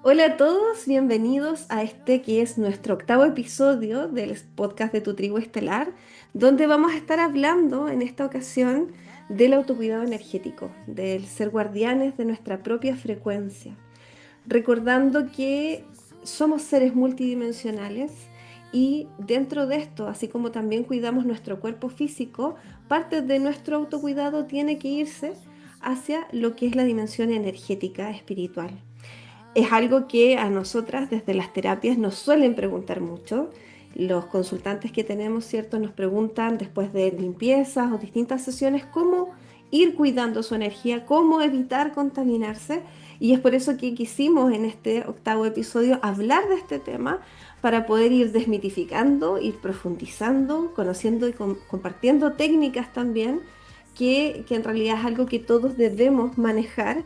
Hola a todos, bienvenidos a este que es nuestro octavo episodio del podcast de Tu Tribu Estelar, donde vamos a estar hablando en esta ocasión del autocuidado energético, del ser guardianes de nuestra propia frecuencia, recordando que somos seres multidimensionales y dentro de esto, así como también cuidamos nuestro cuerpo físico, parte de nuestro autocuidado tiene que irse hacia lo que es la dimensión energética espiritual. Es algo que a nosotras desde las terapias nos suelen preguntar mucho. Los consultantes que tenemos, ¿cierto? Nos preguntan después de limpiezas o distintas sesiones cómo ir cuidando su energía, cómo evitar contaminarse. Y es por eso que quisimos en este octavo episodio hablar de este tema para poder ir desmitificando, ir profundizando, conociendo y compartiendo técnicas también que en realidad es algo que todos debemos manejar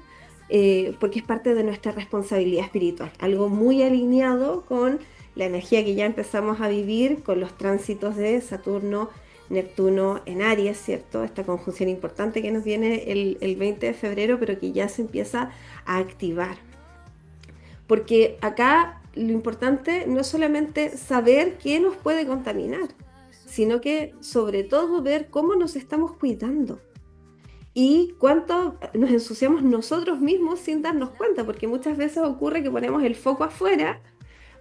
porque es parte de nuestra responsabilidad espiritual, algo muy alineado con la energía que ya empezamos a vivir con los tránsitos de Saturno, Neptuno en Aries, ¿cierto? Esta conjunción importante que nos viene el 20 de febrero, pero que ya se empieza a activar. Porque acá lo importante no es solamente saber qué nos puede contaminar, sino que sobre todo ver cómo nos estamos cuidando y cuánto nos ensuciamos nosotros mismos sin darnos cuenta, porque muchas veces ocurre que ponemos el foco afuera,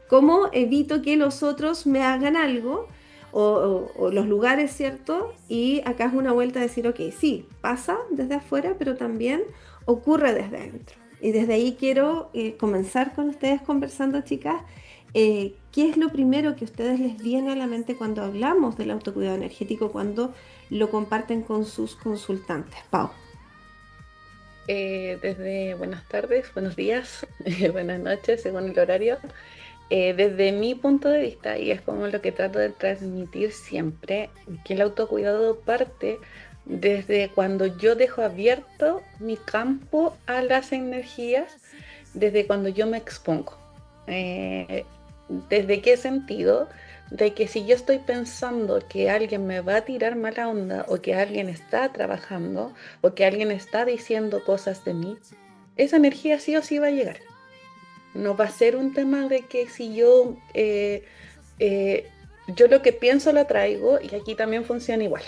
cómo evito que los otros me hagan algo, o los lugares, ¿cierto? Y acá es una vuelta a decir, ok, sí, pasa desde afuera, pero también ocurre desde adentro. Y desde ahí quiero comenzar con ustedes conversando, chicas. ¿Qué es lo primero que a ustedes les viene a la mente cuando hablamos del autocuidado energético, cuando lo comparten con sus consultantes? Pau. Desde buenas tardes, buenos días, buenas noches, según el horario. Desde mi punto de vista, y es como lo que trato de transmitir siempre, que el autocuidado parte desde cuando yo dejo abierto mi campo a las energías, desde cuando yo me expongo. Eh, ¿Desde qué sentido? De que si yo estoy pensando que alguien me va a tirar mala onda o que alguien está trabajando o que alguien está diciendo cosas de mí, esa energía sí o sí va a llegar. No va a ser un tema de que si yo lo que pienso lo traigo y aquí también funciona igual.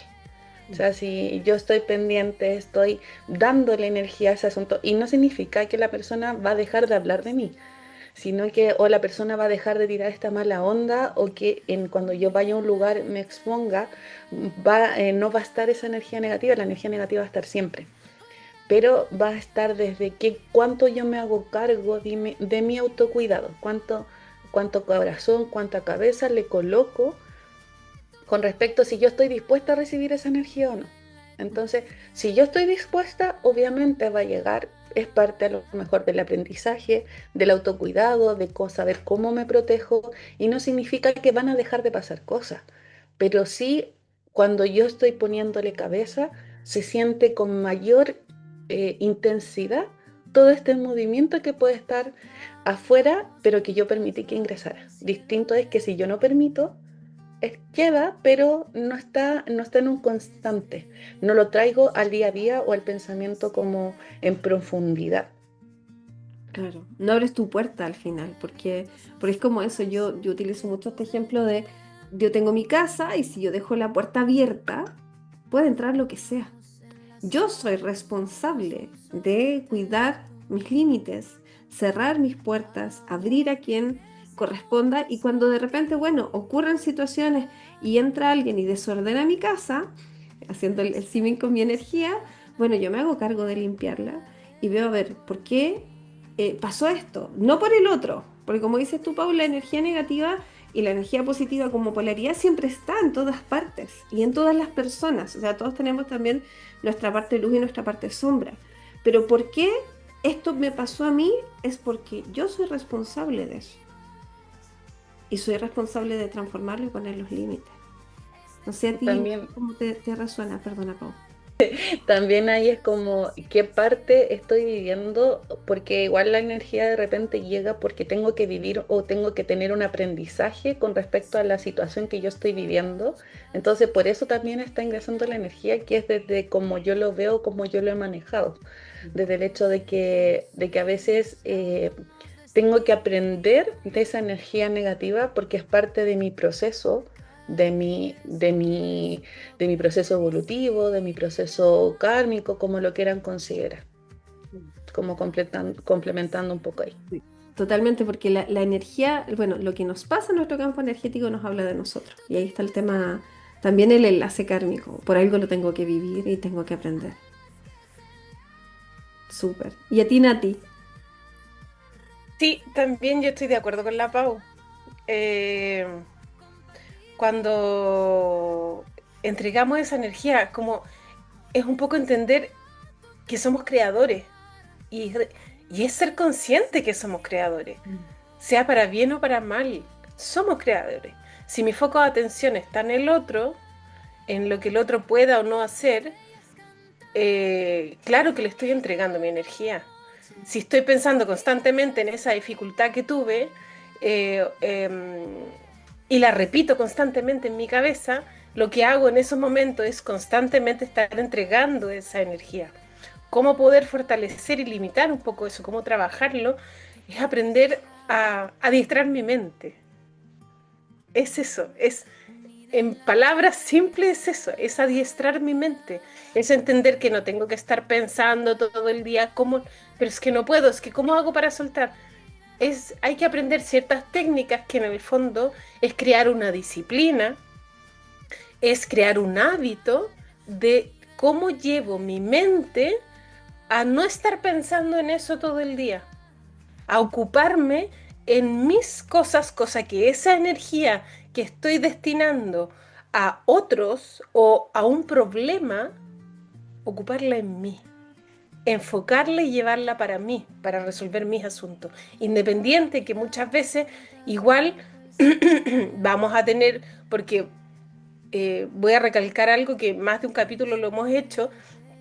O sea, si yo estoy pendiente, estoy dándole energía a ese asunto y no significa que la persona va a dejar de hablar de mí, sino que o la persona va a dejar de tirar esta mala onda o que cuando yo vaya a un lugar me exponga, no va a estar esa energía negativa, la energía negativa va a estar siempre, pero va a estar desde cuánto yo me hago cargo de mi autocuidado, cuánto corazón, cuánta cabeza le coloco con respecto a si yo estoy dispuesta a recibir esa energía o no. Entonces, si yo estoy dispuesta, obviamente va a llegar, es parte a lo mejor del aprendizaje, del autocuidado, de saber cómo me protejo, y no significa que van a dejar de pasar cosas, pero sí, cuando yo estoy poniéndole cabeza, se siente con mayor intensidad todo este movimiento que puede estar afuera, pero que yo permití que ingresara. Distinto es que si yo no permito, queda, pero no está en un constante. No lo traigo al día a día o al pensamiento como en profundidad. Claro, no abres tu puerta al final, porque es como eso, yo utilizo mucho este ejemplo de, yo tengo mi casa y si yo dejo la puerta abierta, puede entrar lo que sea. Yo soy responsable de cuidar mis límites, cerrar mis puertas, abrir a quien corresponda y cuando de repente, bueno, ocurren situaciones y entra alguien y desordena mi casa, haciendo el símil con mi energía, bueno, yo me hago cargo de limpiarla y veo a ver por qué pasó esto, no por el otro, porque como dices tú, Paula, la energía negativa y la energía positiva como polaridad siempre está en todas partes y en todas las personas, o sea, todos tenemos también nuestra parte luz y nuestra parte sombra, pero ¿por qué esto me pasó a mí? Es porque yo soy responsable de eso y soy responsable de transformarlo y poner los límites. No sé a ti También cómo te resuena, perdona, Pau. También ahí es como qué parte estoy viviendo, porque igual la energía de repente llega porque tengo que vivir o tengo que tener un aprendizaje con respecto a la situación que yo estoy viviendo. Entonces, por eso también está ingresando la energía, que es desde cómo yo lo veo, cómo yo lo he manejado. Desde el hecho de que a veces tengo que aprender de esa energía negativa porque es parte de mi proceso, de mi proceso evolutivo, de mi proceso kármico, como lo quieran considerar, como complementando un poco ahí. Sí. Totalmente, porque la energía, bueno, lo que nos pasa en nuestro campo energético nos habla de nosotros. Y ahí está el tema, también el enlace kármico. Por algo lo tengo que vivir y tengo que aprender. Súper. ¿Y a ti, Nati? Sí, también yo estoy de acuerdo con la Pau. Eh, Cuando entregamos esa energía, como es un poco entender que somos creadores y, y es ser consciente que somos creadores, sea para bien o para mal, somos creadores. Si mi foco de atención está en el otro, en lo que el otro pueda o no hacer, claro que le estoy entregando mi energía. Si estoy pensando constantemente en esa dificultad que tuve eh, em, y la repito constantemente en mi cabeza, lo que hago en esos momentos es constantemente estar entregando esa energía. Cómo poder fortalecer y limitar un poco eso, cómo trabajarlo, es aprender a adiestrar mi mente. Es eso, es en palabras simples es eso, es adiestrar mi mente, es entender que no tengo que estar pensando todo el día cómo, pero es que no puedo, es que cómo hago para soltar. Hay que aprender ciertas técnicas que en el fondo es crear una disciplina, es crear un hábito de cómo llevo mi mente a no estar pensando en eso todo el día, a ocuparme en mis cosas, cosa que esa energía que estoy destinando a otros o a un problema, ocuparla en mí, enfocarla y llevarla para mí, para resolver mis asuntos. Independiente que muchas veces igual vamos a tener, porque voy a recalcar algo que más de un capítulo lo hemos hecho,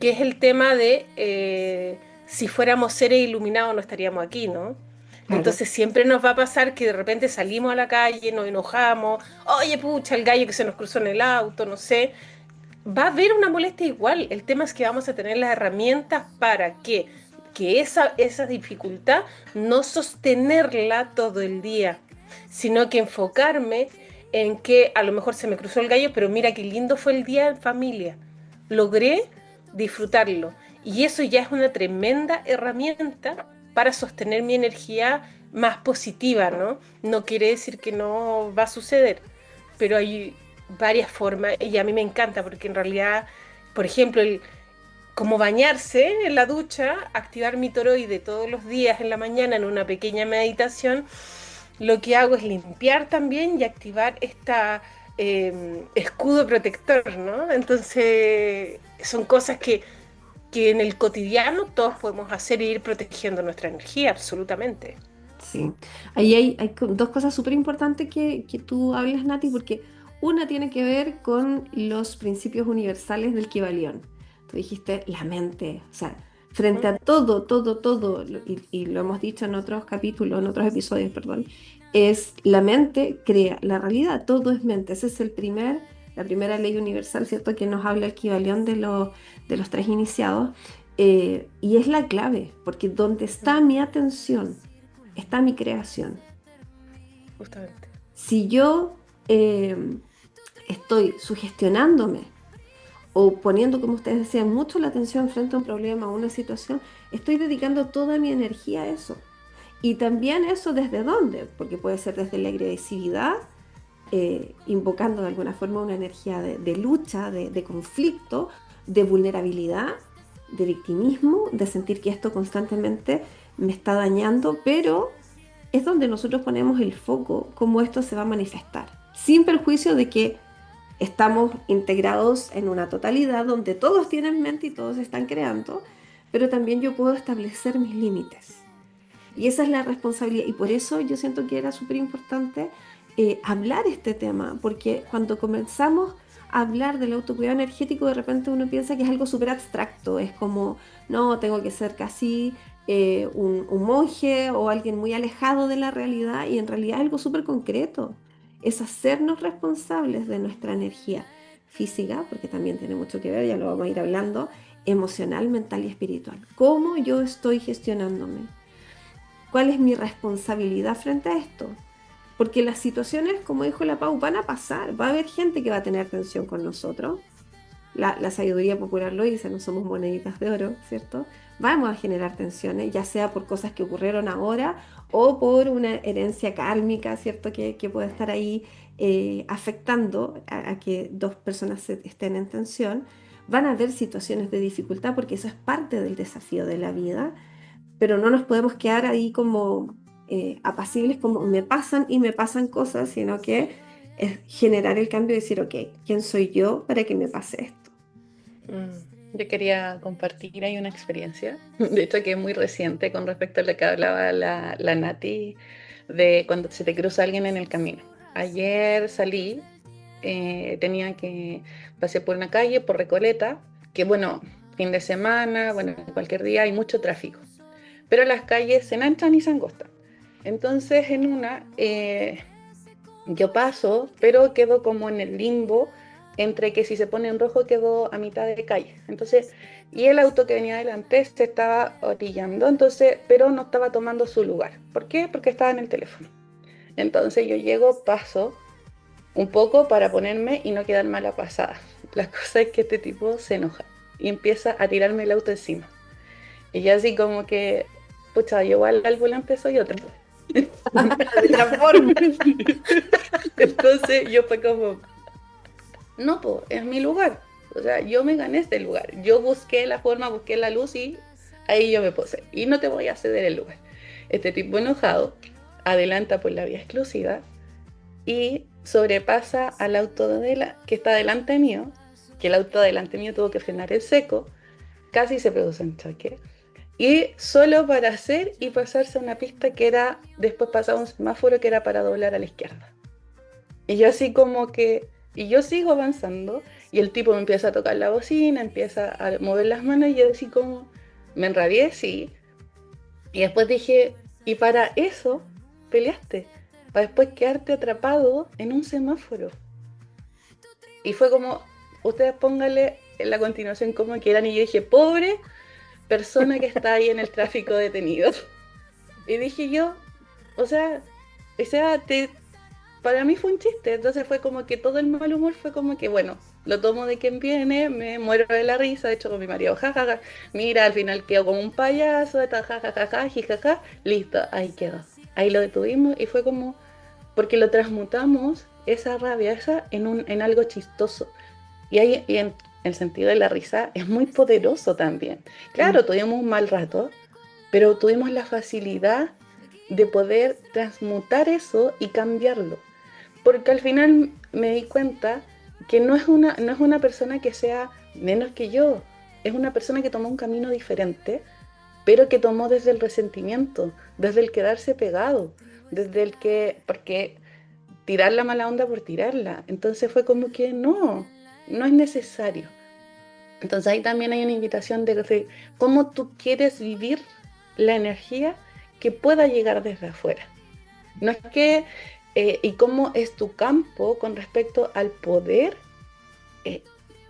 que es el tema de si fuéramos seres iluminados no estaríamos aquí, ¿no? Claro. Entonces siempre nos va a pasar que de repente salimos a la calle, nos enojamos, oye pucha, el gallo que se nos cruzó en el auto, no sé. Va a haber una molestia igual. El tema es que vamos a tener las herramientas para que esa dificultad no sostenerla todo el día, sino que enfocarme en que a lo mejor se me cruzó el gallo, pero mira qué lindo fue el día en familia. Logré disfrutarlo. Y eso ya es una tremenda herramienta para sostener mi energía más positiva, ¿no? No quiere decir que no va a suceder, pero hay varias formas y a mí me encanta porque en realidad, por ejemplo, como bañarse en la ducha, activar mi toroide todos los días en la mañana en una pequeña meditación, lo que hago es limpiar también y activar esta escudo protector, ¿no? Entonces, son cosas que en el cotidiano todos podemos hacer e ir protegiendo nuestra energía, absolutamente. Sí, ahí hay dos cosas súper importantes que tú hablas, Nati, porque una tiene que ver con los principios universales del Kybalión. Tú dijiste la mente, o sea, frente a todo, y lo hemos dicho en otros capítulos, en otros episodios, perdón, es la mente crea la realidad, todo es mente. Esa es la primera ley universal, ¿cierto? Que nos habla el Kybalión de los tres iniciados, y es la clave, porque donde está mi atención, está mi creación. Justamente. Si yo estoy sugestionándome o poniendo, como ustedes decían, mucho la atención frente a un problema o una situación, estoy dedicando toda mi energía a eso. Y también eso desde dónde, porque puede ser desde la agresividad, invocando de alguna forma una energía de lucha, de conflicto, de vulnerabilidad, de victimismo, de sentir que esto constantemente me está dañando, pero es donde nosotros ponemos el foco, cómo esto se va a manifestar, sin perjuicio de que estamos integrados en una totalidad donde todos tienen mente y todos están creando, pero también yo puedo establecer mis límites. Y esa es la responsabilidad. Y por eso yo siento que era súper importante hablar este tema, porque cuando comenzamos a hablar del autocuidado energético, de repente uno piensa que es algo súper abstracto, es como, no, tengo que ser casi un monje o alguien muy alejado de la realidad, y en realidad es algo súper concreto, es hacernos responsables de nuestra energía física, porque también tiene mucho que ver, ya lo vamos a ir hablando, emocional, mental y espiritual. ¿Cómo yo estoy gestionándome? ¿Cuál es mi responsabilidad frente a esto? Porque las situaciones, como dijo la Pau, van a pasar. Va a haber gente que va a tener tensión con nosotros. La sabiduría popular lo dice, no somos moneditas de oro, ¿cierto? Vamos a generar tensiones, ya sea por cosas que ocurrieron ahora o por una herencia kármica, ¿cierto? Que puede estar ahí afectando a que dos personas estén en tensión. Van a haber situaciones de dificultad porque eso es parte del desafío de la vida, pero no nos podemos quedar ahí como apacibles, como me pasan y me pasan cosas, sino que es generar el cambio y decir, ok, ¿quién soy yo para que me pase esto? Yo quería compartir ahí una experiencia, de hecho que es muy reciente con respecto a lo que hablaba la Nati, de cuando se te cruza alguien en el camino. Ayer salí, pasé por una calle, por Recoleta, que bueno, fin de semana, bueno, cualquier día hay mucho tráfico, pero las calles se enganchan y se angostan. Entonces en una, yo paso, pero quedo como en el limbo entre que si se pone en rojo quedo a mitad de calle. Entonces, y el auto que venía adelante se estaba orillando, entonces, pero no estaba tomando su lugar. ¿Por qué? Porque estaba en el teléfono. Entonces yo llego, paso un poco para ponerme y no quedar mala pasada. La cosa es que este tipo se enoja y empieza a tirarme el auto encima. Y yo así como que, pucha, yo igual al volante soy otra. De transforma. Entonces yo fue como, no, pues, es mi lugar. O sea, yo me gané este lugar. Yo busqué la forma, busqué la luz y ahí yo me puse. Y no te voy a ceder el lugar. Este tipo enojado adelanta por la vía exclusiva y sobrepasa al auto que está delante mío, que el auto delante mío tuvo que frenar en seco, casi se produce un choque. Y solo para hacer y pasarse a una pista que era, después pasaba un semáforo que era para doblar a la izquierda. Y yo así como que, y yo sigo avanzando, y el tipo me empieza a tocar la bocina, empieza a mover las manos, y yo así como, me enrabié, sí. Y después dije, y para eso peleaste, para después quedarte atrapado en un semáforo. Y fue como, ustedes pónganle en la continuación como quieran, y yo dije, pobre persona que está ahí en el tráfico detenido. Y dije yo, o sea, para mí fue un chiste, entonces fue como que todo el mal humor fue como que, bueno, lo tomo de quien viene, me muero de la risa, de hecho con mi marido, jajaja, mira, al final quedó como un payaso, jajajaja, jijaja, listo, ahí quedó. Ahí lo detuvimos y fue como, porque lo transmutamos, esa rabia, en algo chistoso. Y ahí, y en el sentido de la risa, es muy poderoso también. Claro, tuvimos un mal rato, pero tuvimos la facilidad de poder transmutar eso y cambiarlo. Porque al final me di cuenta que no es una persona que sea menos que yo, es una persona que tomó un camino diferente, pero que tomó desde el resentimiento, desde el quedarse pegado, desde el que, porque tirar la mala onda por tirarla, entonces fue como que no es necesario. Entonces ahí también hay una invitación de cómo tú quieres vivir la energía que pueda llegar desde afuera. No es que, y cómo es tu campo con respecto al poder,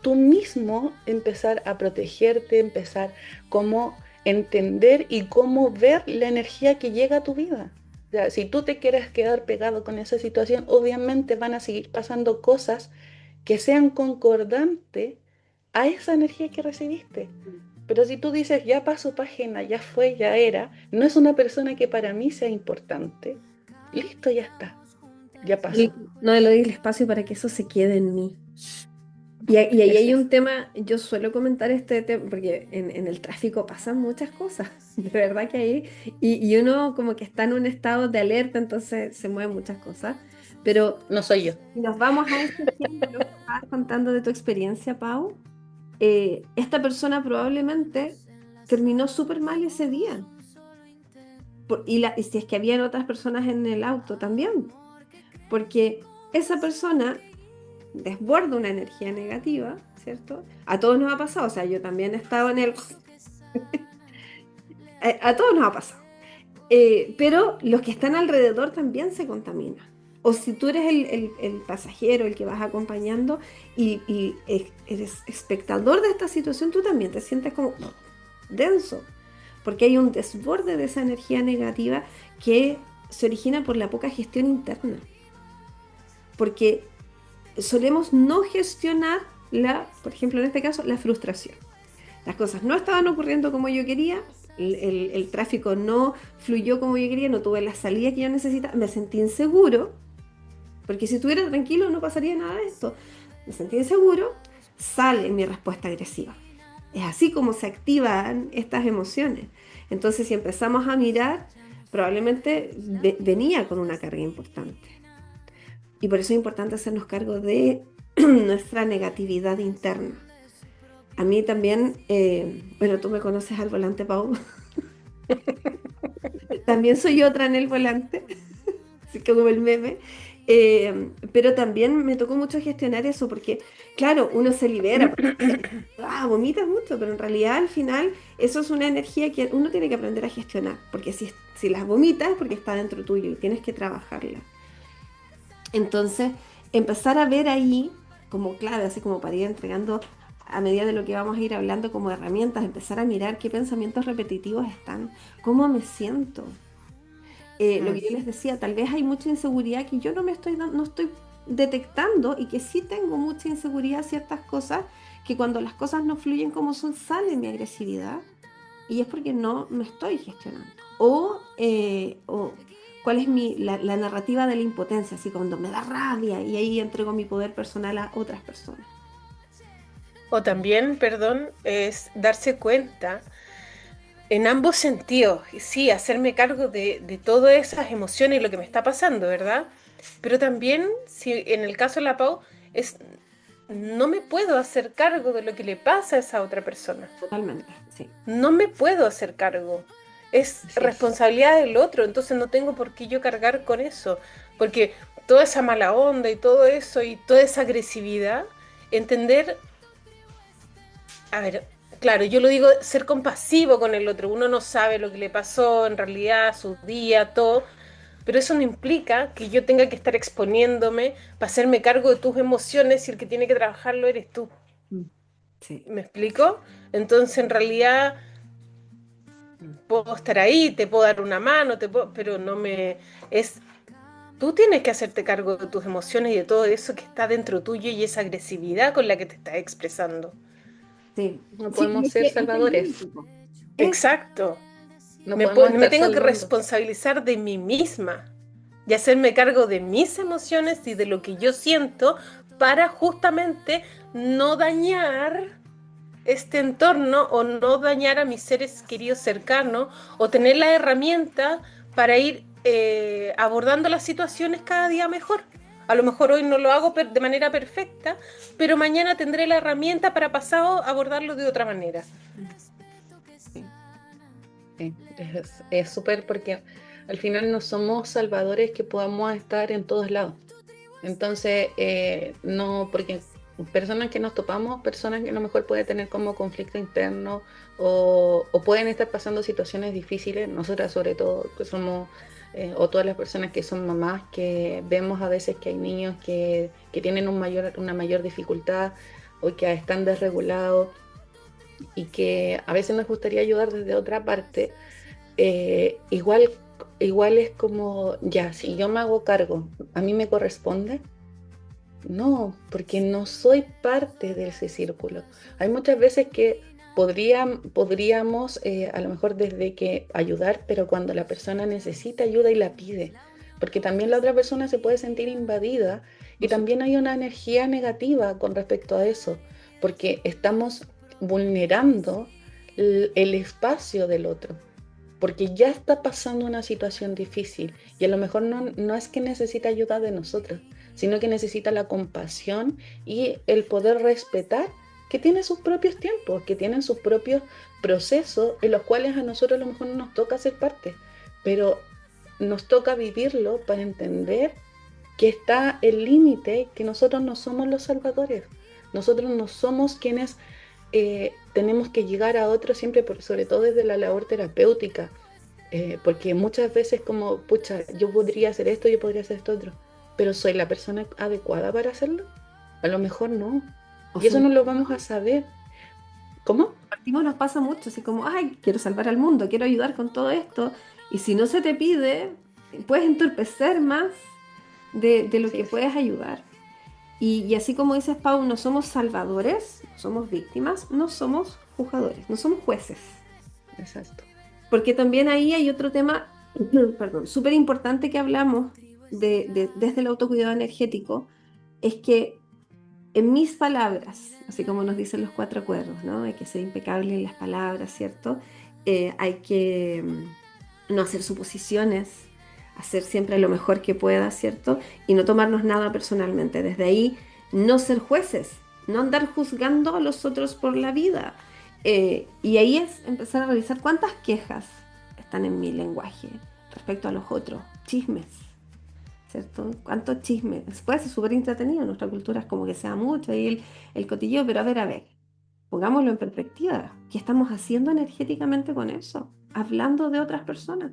tú mismo empezar a protegerte, empezar cómo entender y cómo ver la energía que llega a tu vida. O sea, si tú te quieres quedar pegado con esa situación, obviamente van a seguir pasando cosas que sean concordantes a esa energía que recibiste. Pero si tú dices, ya pasó página, ya fue, ya era, no es una persona que para mí sea importante, listo, ya está, ya pasó. No le doy el espacio para que eso se quede en mí. Y ahí hay un tema, yo suelo comentar este tema, porque en el tráfico pasan muchas cosas, de verdad que ahí, y uno como que está en un estado de alerta, entonces se mueven muchas cosas. Pero No soy yo. si nos vamos a ese ejemplo que estabas contando de tu experiencia, Pau, esta persona probablemente terminó súper mal ese día. Y si es que habían otras personas en el auto también, porque esa persona desborda una energía negativa, ¿cierto? A todos nos ha pasado, o sea, yo también he estado en el... a todos nos ha pasado. Pero los que están alrededor también se contaminan. O si tú eres el pasajero, el que vas acompañando y eres espectador de esta situación, tú también te sientes como denso. porque hay un desborde de esa energía negativa que se origina por la poca gestión interna, porque solemos no gestionar por ejemplo, en este caso, la frustración. Las cosas no estaban ocurriendo como yo quería, el tráfico no fluyó como yo quería, no tuve la salida que yo necesitaba, me sentí inseguro, porque si estuviera tranquilo no pasaría nada de esto. Me sentí inseguro, sale mi respuesta agresiva. Es así como se activan estas emociones. Entonces, si empezamos a mirar, probablemente venía con una carga importante. Y por eso es importante hacernos cargo de nuestra negatividad interna. A mí también, bueno, tú me conoces al volante, Pau. También soy otra en el volante, así como el meme. Pero también me tocó mucho gestionar eso, porque, claro, uno se libera, vomitas mucho, pero en realidad al final eso es una energía que uno tiene que aprender a gestionar, porque si las vomitas es porque está dentro tuyo y tienes que trabajarla. Entonces, empezar a ver ahí como clave, así como para ir entregando a medida de lo que vamos a ir hablando como herramientas, empezar a mirar qué pensamientos repetitivos están, cómo me siento. Lo que yo les decía, tal vez hay mucha inseguridad que yo no estoy detectando y que sí tengo mucha inseguridad a ciertas cosas, que cuando las cosas no fluyen como son, sale mi agresividad y es porque no me estoy gestionando. O cuál es la narrativa de la impotencia, así cuando me da rabia y ahí entrego mi poder personal a otras personas. O también, perdón, es darse cuenta en ambos sentidos. Y sí, hacerme cargo de todas esas emociones y lo que me está pasando, ¿verdad? Pero también, si en el caso de la Pau, es, no me puedo hacer cargo de lo que le pasa a esa otra persona. Totalmente, sí. No me puedo hacer cargo. Es Así es. responsabilidad del otro, entonces no tengo por qué yo cargar con eso. Porque toda esa mala onda y todo eso y toda esa agresividad, entender, a ver, claro, yo lo digo, ser compasivo con el otro. Uno no sabe lo que le pasó en realidad, su día, todo, pero eso no implica que yo tenga que estar exponiéndome para hacerme cargo de tus emociones y el que tiene que trabajarlo eres tú. Mm. Sí. ¿Me explico? Entonces, en realidad, puedo estar ahí, te puedo dar una mano, pero no me... Es, tú tienes que hacerte cargo de tus emociones y de todo eso que está dentro tuyo y esa agresividad con la que te estás expresando. Sí, No sí, y podemos es ser que es el salvadores. límite, po. Es, Exacto. No podemos Me estar tengo que salvando. responsabilizar de mí misma y hacerme cargo de mis emociones y de lo que yo siento para justamente no dañar este entorno o no dañar a mis seres queridos cercanos o tener la herramienta para ir abordando las situaciones cada día mejor. A lo mejor hoy no lo hago de manera perfecta, pero mañana tendré la herramienta para pasado abordarlo de otra manera. sí, Sí, es súper porque al final no somos salvadores que podamos estar en todos lados. Entonces, no, porque personas que nos topamos, personas que a lo mejor pueden tener como conflicto interno o pueden estar pasando situaciones difíciles, nosotras sobre todo, que somos, o todas las personas que son mamás, que vemos a veces que hay niños que tienen una mayor dificultad o que están desregulados y que a veces nos gustaría ayudar desde otra parte. Igual es como, ya, si yo me hago cargo, ¿a mí me corresponde? No, porque no soy parte de ese círculo. Hay muchas veces que podríamos a lo mejor desde que ayudar, pero cuando la persona necesita ayuda y la pide, porque también la otra persona se puede sentir invadida y también hay una energía negativa con respecto a eso, porque estamos vulnerando el espacio del otro, porque ya está pasando una situación difícil y a lo mejor no es que necesita ayuda de nosotros, sino que necesita la compasión y el poder respetar que tiene sus propios tiempos, que tienen sus propios procesos en los cuales a nosotros a lo mejor no nos toca ser parte, pero nos toca vivirlo para entender que está el límite, que nosotros no somos los salvadores, nosotros no somos quienes tenemos que llegar a otros siempre, sobre todo desde la labor terapéutica, porque muchas veces como, pucha, yo podría hacer esto, yo podría hacer esto otro, pero ¿soy la persona adecuada para hacerlo? A lo mejor no. o Y eso son- no lo vamos a saber. ¿Cómo? partimos nos pasa mucho, así como, ay, quiero salvar al mundo, quiero ayudar con todo esto, y si no se te pide, puedes entorpecer más de lo Así que es, puedes ayudar. Y así como dices, Pau, no somos salvadores, no somos víctimas, no somos juzgadores, no somos jueces. exacto. Porque también ahí hay otro tema, perdón, súper importante que hablamos desde el autocuidado energético, es que en mis palabras, así como nos dicen los cuatro acuerdos, ¿no? Hay que ser impecable en las palabras, ¿cierto? Hay que no hacer suposiciones, hacer siempre lo mejor que pueda, ¿cierto? Y no tomarnos nada personalmente. Desde ahí, no ser jueces, no andar juzgando a los otros por la vida. Y ahí es empezar a revisar cuántas quejas están en mi lenguaje respecto a los otros, chismes. ¿Cierto? ¿Cuántos chismes? Puede ser súper entretenido, en nuestra cultura es como que sea mucho ahí el cotilleo, pero a ver, pongámoslo en perspectiva. ¿Qué estamos haciendo energéticamente con eso? Hablando de otras personas.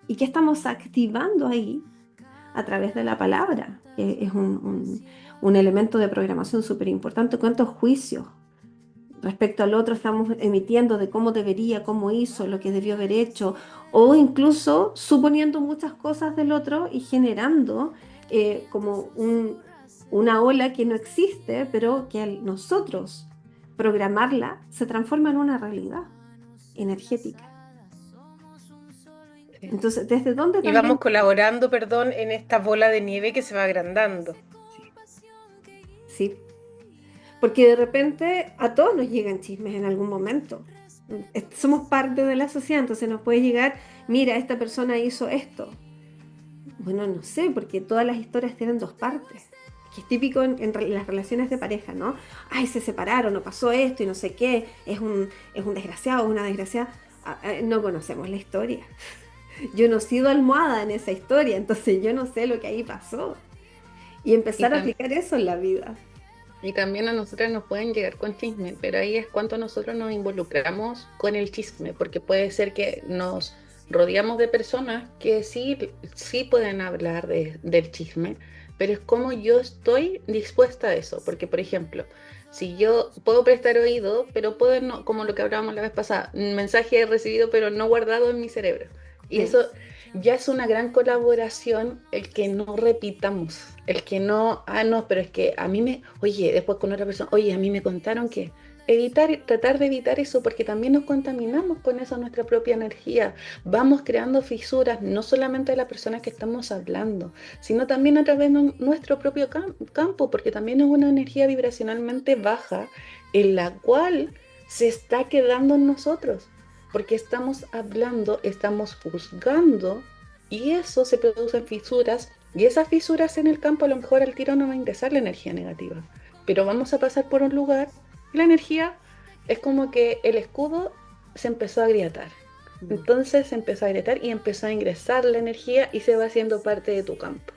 ¿Y qué estamos activando ahí a través de la palabra? Que es un elemento de programación súper importante. ¿Cuántos juicios respecto al otro estamos emitiendo de cómo debería, cómo hizo, lo que debió haber hecho, o incluso suponiendo muchas cosas del otro y generando como una ola que no existe, pero que al nosotros programarla se transforma en una realidad energética? Sí, Entonces, ¿desde dónde Y vamos también? colaborando, perdón, en esta bola de nieve que se va agrandando. sí. Sí, porque de repente a todos nos llegan chismes en algún momento. Somos parte de la sociedad, entonces nos puede llegar, mira, esta persona hizo esto. Bueno, no sé, porque todas las historias tienen dos partes. Que es típico en las relaciones de pareja, ¿no? Ay, se separaron, o pasó esto y no sé qué, es un desgraciado o una desgraciada. No conocemos la historia. Yo no he sido almohada en esa historia, entonces yo no sé lo que ahí pasó. Y Y, empezar a tam- aplicar eso en la vida. y también a nosotras nos pueden llegar con chisme, pero ahí es cuando nosotros nos involucramos con el chisme, porque puede ser que nos rodeamos de personas que sí pueden hablar del chisme, pero es como yo estoy dispuesta a eso, porque por ejemplo, si yo puedo prestar oído, pero puedo no, como lo que hablábamos la vez pasada, un mensaje recibido pero no guardado en mi cerebro. Y Sí. eso ya es una gran colaboración el que no repitamos, el que no, no, pero es que a mí oye, después con otra persona, oye, a mí me contaron que tratar de evitar eso, porque también nos contaminamos con eso, nuestra propia energía. Vamos creando fisuras, no solamente de la persona que estamos hablando, sino también a través de nuestro propio campo, porque también es una energía vibracionalmente baja en la cual se está quedando en nosotros porque estamos hablando, estamos juzgando y eso se produce en fisuras y esas fisuras en el campo a lo mejor al tiro no va a ingresar la energía negativa, pero vamos a pasar por un lugar y la energía es como que el escudo se empezó a agrietar. Mm. Entonces se empezó a agrietar y empezó a ingresar la energía y se va haciendo parte de tu campo.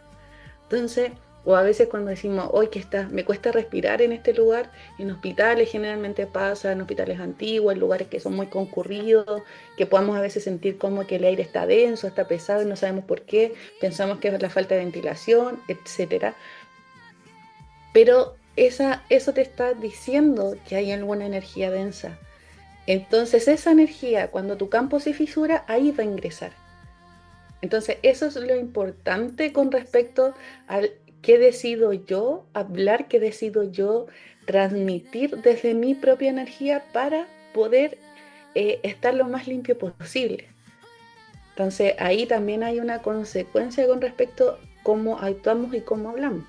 Entonces, o a veces cuando decimos, hoy que está, me cuesta respirar en este lugar, en hospitales generalmente pasa, en hospitales antiguos, en lugares que son muy concurridos, que podamos a veces sentir como que el aire está denso, está pesado y no sabemos por qué, pensamos que es la falta de ventilación, etcétera. Pero eso te está diciendo que hay alguna energía densa. Entonces esa energía, cuando tu campo se fisura, ahí va a ingresar. Entonces, eso es lo importante con respecto al qué decido yo hablar, qué decido yo transmitir desde mi propia energía para poder estar lo más limpio posible. Entonces, ahí también hay una consecuencia con respecto a cómo actuamos y cómo hablamos.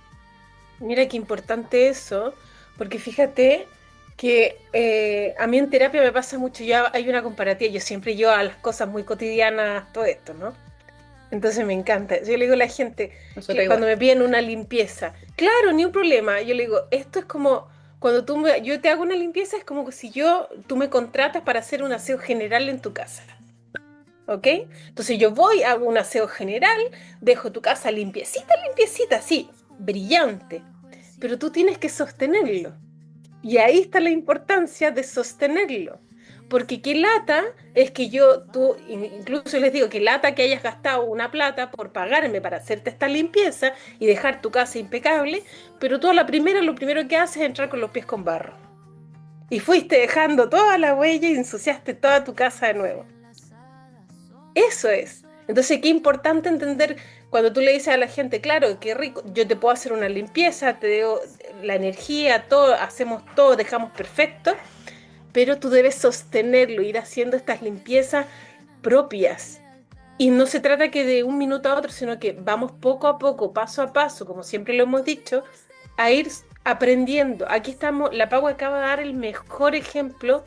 Mira qué importante eso, porque fíjate que a mí en terapia me pasa mucho, hay una comparativa, yo siempre llevo a las cosas muy cotidianas todo esto, ¿no? Entonces me encanta. Yo le digo a la gente Nosotros que cuando igual. me piden una limpieza, claro, ni un problema. Yo le digo, esto es como cuando yo te hago una limpieza, es como que si tú me contratas para hacer un aseo general en tu casa. ¿Ok? Entonces yo voy, hago un aseo general, dejo tu casa limpiecita, limpiecita, sí, brillante. Pero tú tienes que sostenerlo. Y ahí está la importancia de sostenerlo. Porque qué lata es que tú, incluso les digo, que lata que hayas gastado una plata por pagarme para hacerte esta limpieza y dejar tu casa impecable, pero tú a la primera lo primero que haces es entrar con los pies con barro. y fuiste dejando toda la huella y ensuciaste toda tu casa de nuevo. Eso es. Entonces, qué importante entender cuando tú le dices a la gente, claro, qué rico, yo te puedo hacer una limpieza, te doy la energía, todo, hacemos todo, dejamos perfecto, pero tú debes sostenerlo, ir haciendo estas limpiezas propias. Y no se trata que de un minuto a otro, sino que vamos poco a poco, paso a paso, como siempre lo hemos dicho, a ir aprendiendo. Aquí estamos, la Pau acaba de dar el mejor ejemplo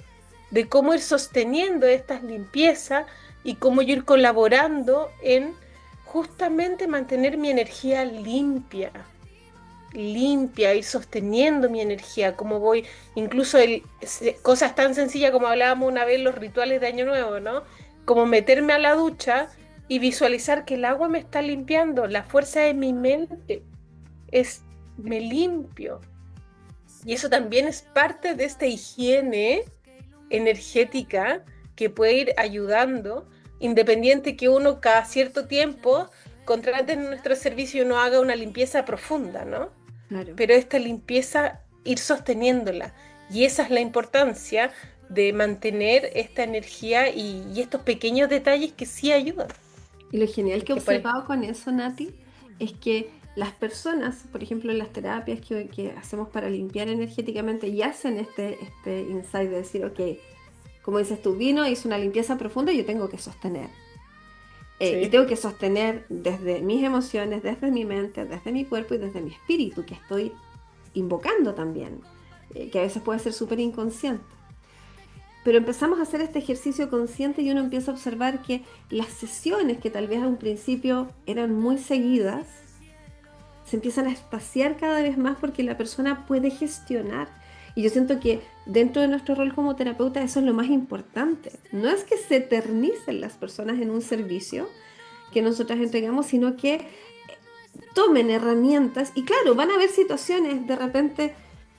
de cómo ir sosteniendo estas limpiezas y cómo yo ir colaborando en justamente mantener mi energía limpia, limpia, ir sosteniendo mi energía, como voy, incluso cosas tan sencillas como hablábamos una vez, los rituales de Año Nuevo, ¿no? Como meterme a la ducha y visualizar que el agua me está limpiando, la fuerza de mi mente me limpio. Y eso también es parte de esta higiene energética que puede ir ayudando, independiente que uno cada cierto tiempo contrate en nuestro servicio y uno haga una limpieza profunda, ¿no? Claro. Pero esta limpieza, ir sosteniéndola. Y esa es la importancia de mantener esta energía y estos pequeños detalles que sí ayudan. Y lo genial que he Que pare- observado con eso, Nati, es que las personas, por ejemplo, en las terapias que hacemos para limpiar energéticamente, y hacen este insight de decir, ok, como dices tú, vino, hizo una limpieza profunda y yo tengo que sostener. Y Sí. tengo que sostener desde mis emociones, desde mi mente, desde mi cuerpo y desde mi espíritu, que estoy invocando también, que a veces puede ser súper inconsciente. Pero empezamos a hacer este ejercicio consciente y uno empieza a observar que las sesiones que tal vez a un principio eran muy seguidas, se empiezan a espaciar cada vez más porque la persona puede gestionar. Y yo siento que dentro de nuestro rol como terapeuta eso es lo más importante. No es que se eternicen las personas en un servicio que nosotras entregamos, sino que tomen herramientas. Y claro, van a haber situaciones, de repente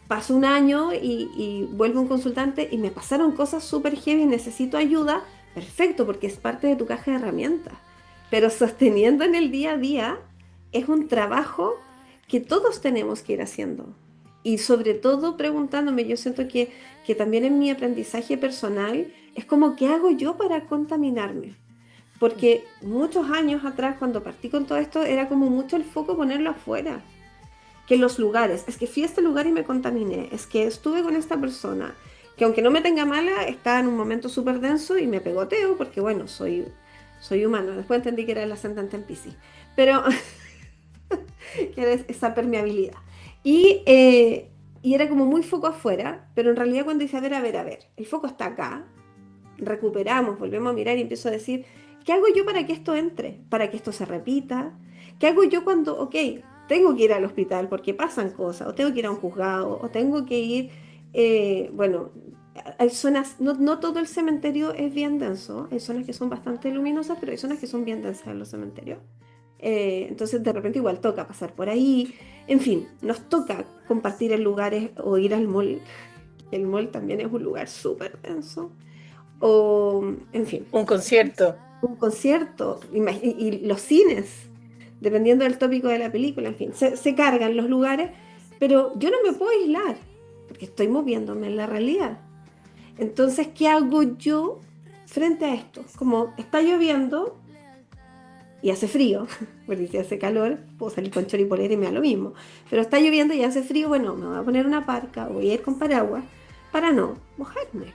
pasó un año y vuelve un consultante y me pasaron cosas súper heavy, necesito ayuda. Perfecto, porque es parte de tu caja de herramientas. Pero sosteniendo en el día a día es un trabajo que todos tenemos que ir haciendo. Y sobre todo preguntándome, yo siento que también en mi aprendizaje personal es como, ¿qué hago yo para contaminarme? Porque muchos años atrás, cuando partí con todo esto, era como mucho el foco ponerlo afuera. Que los lugares, es que fui a este lugar y me contaminé, es que estuve con esta persona, que aunque no me tenga mala, estaba en un momento súper denso y me pegoteo, porque bueno, soy humano. Después entendí que era el ascendente en Piscis. Pero que era esa permeabilidad. Y era como muy foco afuera, pero en realidad cuando dice, a ver, el foco está acá, recuperamos, volvemos a mirar y empiezo a decir, ¿qué hago yo para que esto entre? Para que esto se repita. ¿Qué hago yo cuando, ok, tengo que ir al hospital porque pasan cosas, o tengo que ir a un juzgado, o tengo que ir, bueno, hay zonas, no todo el cementerio es bien denso, hay zonas que son bastante luminosas, pero hay zonas que son bien densas en los cementerios. Entonces de repente igual toca pasar por ahí. En fin, nos toca compartir en lugares o ir al mall. El mall también es un lugar súper denso. O, en fin, Un concierto. un concierto y los cines, dependiendo del tópico de la película, en fin, se cargan los lugares, pero yo no me puedo aislar porque estoy moviéndome en la realidad. Entonces, ¿qué hago yo frente a esto? Como está lloviendo y hace frío, porque si hace calor, puedo salir con chor y polera y me da lo mismo. Pero está lloviendo y hace frío, bueno, me voy a poner una parca, voy a ir con paraguas para no mojarme,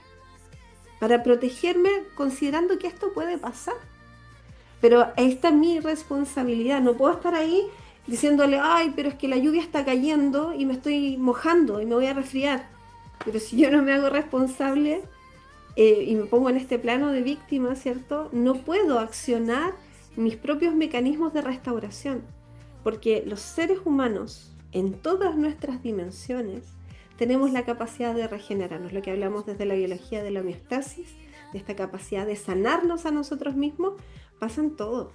para protegerme considerando que esto puede pasar. Pero esta es mi responsabilidad, no puedo estar ahí diciéndole, ay, pero es que la lluvia está cayendo y me estoy mojando y me voy a resfriar. Pero si yo no me hago responsable y me pongo en este plano de víctima, ¿cierto? No puedo accionar mis propios mecanismos de restauración, porque los seres humanos, en todas nuestras dimensiones, tenemos la capacidad de regenerarnos, lo que hablamos desde la biología de la homeostasis, de esta capacidad de sanarnos a nosotros mismos, pasa en todo.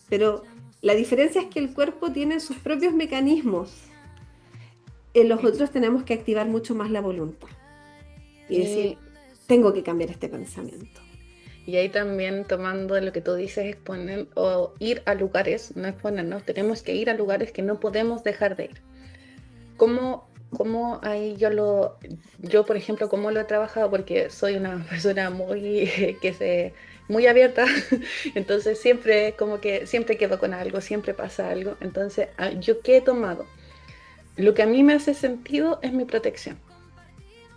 Pero la diferencia es que el cuerpo tiene sus propios mecanismos, en los otros tenemos que activar mucho más la voluntad y decir, tengo que cambiar este pensamiento. Y ahí también tomando lo que tú dices, exponer o ir a lugares, no exponernos, tenemos que ir a lugares que no podemos dejar de ir. ¿Cómo cómo ahí yo por ejemplo, cómo lo he trabajado, porque soy una persona muy abierta, entonces siempre como que siempre quedo con algo, siempre pasa algo. Entonces, ¿yo qué he tomado? Lo que a mí me hace sentido es mi protección.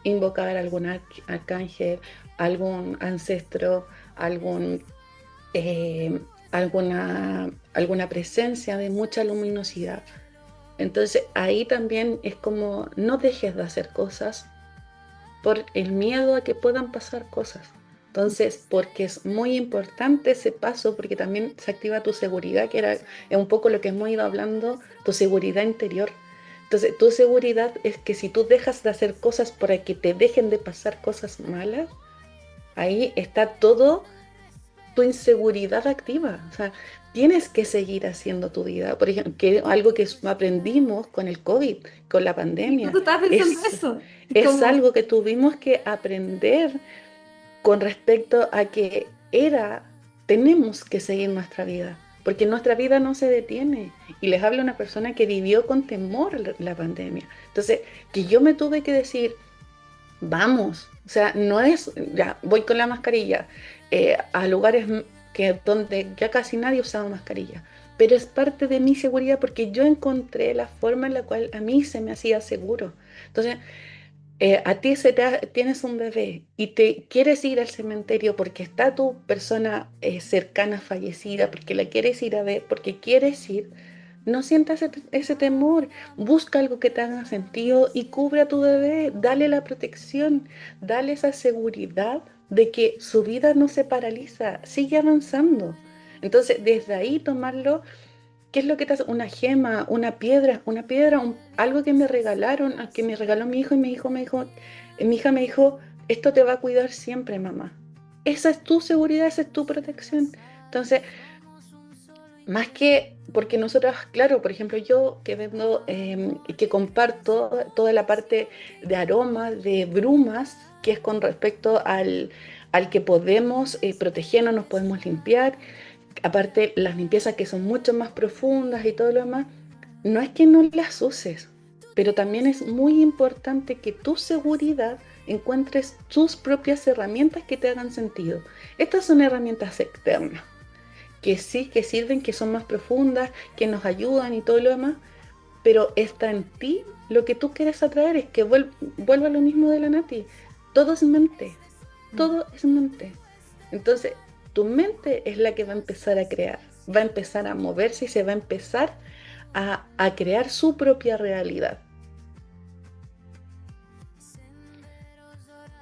Invocar algún arcángel, algún ancestro, algún, eh, alguna presencia de mucha luminosidad. Entonces ahí también es como no dejes de hacer cosas por el miedo a que puedan pasar cosas. Entonces, porque es muy importante ese paso, porque también se activa tu seguridad, que es un poco lo que hemos ido hablando, tu seguridad interior. Entonces, tu seguridad es que si tú dejas de hacer cosas para que te dejen de pasar cosas malas, ahí está todo tu inseguridad activa. O sea, tienes que seguir haciendo tu vida. Por ejemplo, que algo que aprendimos con el COVID, con la Y pandemia, tú estabas pensando es, eso. Es es como, algo que tuvimos que aprender con respecto a que tenemos que seguir nuestra vida, porque nuestra vida no se detiene. Y les habla una persona que vivió con temor la pandemia. Entonces, que yo me tuve que decir, vamos, o sea, no es, ya, voy con la mascarilla a lugares donde ya casi nadie usaba mascarilla, pero es parte de mi seguridad porque yo encontré la forma en la cual a mí se me hacía seguro. Entonces, a ti tienes un bebé y te quieres ir al cementerio porque está tu persona cercana fallecida, porque la quieres ir a ver, porque quieres ir, no sientas ese temor, busca algo que te haga sentido y cubre a tu bebé, dale la protección, dale esa seguridad de que su vida no se paraliza, sigue avanzando. Entonces, desde ahí tomarlo. ¿Qué es lo que te hace? Una gema, algo que me regalaron, que me regaló mi hijo y mi hija me dijo, esto te va a cuidar siempre, mamá. Esa es tu seguridad, esa es tu protección. Entonces, más que, porque nosotros, claro, por ejemplo, yo que vendo y que comparto toda la parte de aromas, de brumas, que es con respecto al que podemos protegernos, nos podemos limpiar. Aparte, las limpiezas que son mucho más profundas y todo lo demás, no es que no las uses, pero también es muy importante que tu seguridad encuentres tus propias herramientas que te hagan sentido. Estas son herramientas externas, que sí, que sirven, que son más profundas, que nos ayudan y todo lo demás, pero está en ti lo que tú quieres atraer, es que vuelva a lo mismo de la Nati. Todo es mente, todo es mente. Entonces, tu mente es la que va a empezar a crear, va a empezar a moverse y se va a empezar a crear su propia realidad.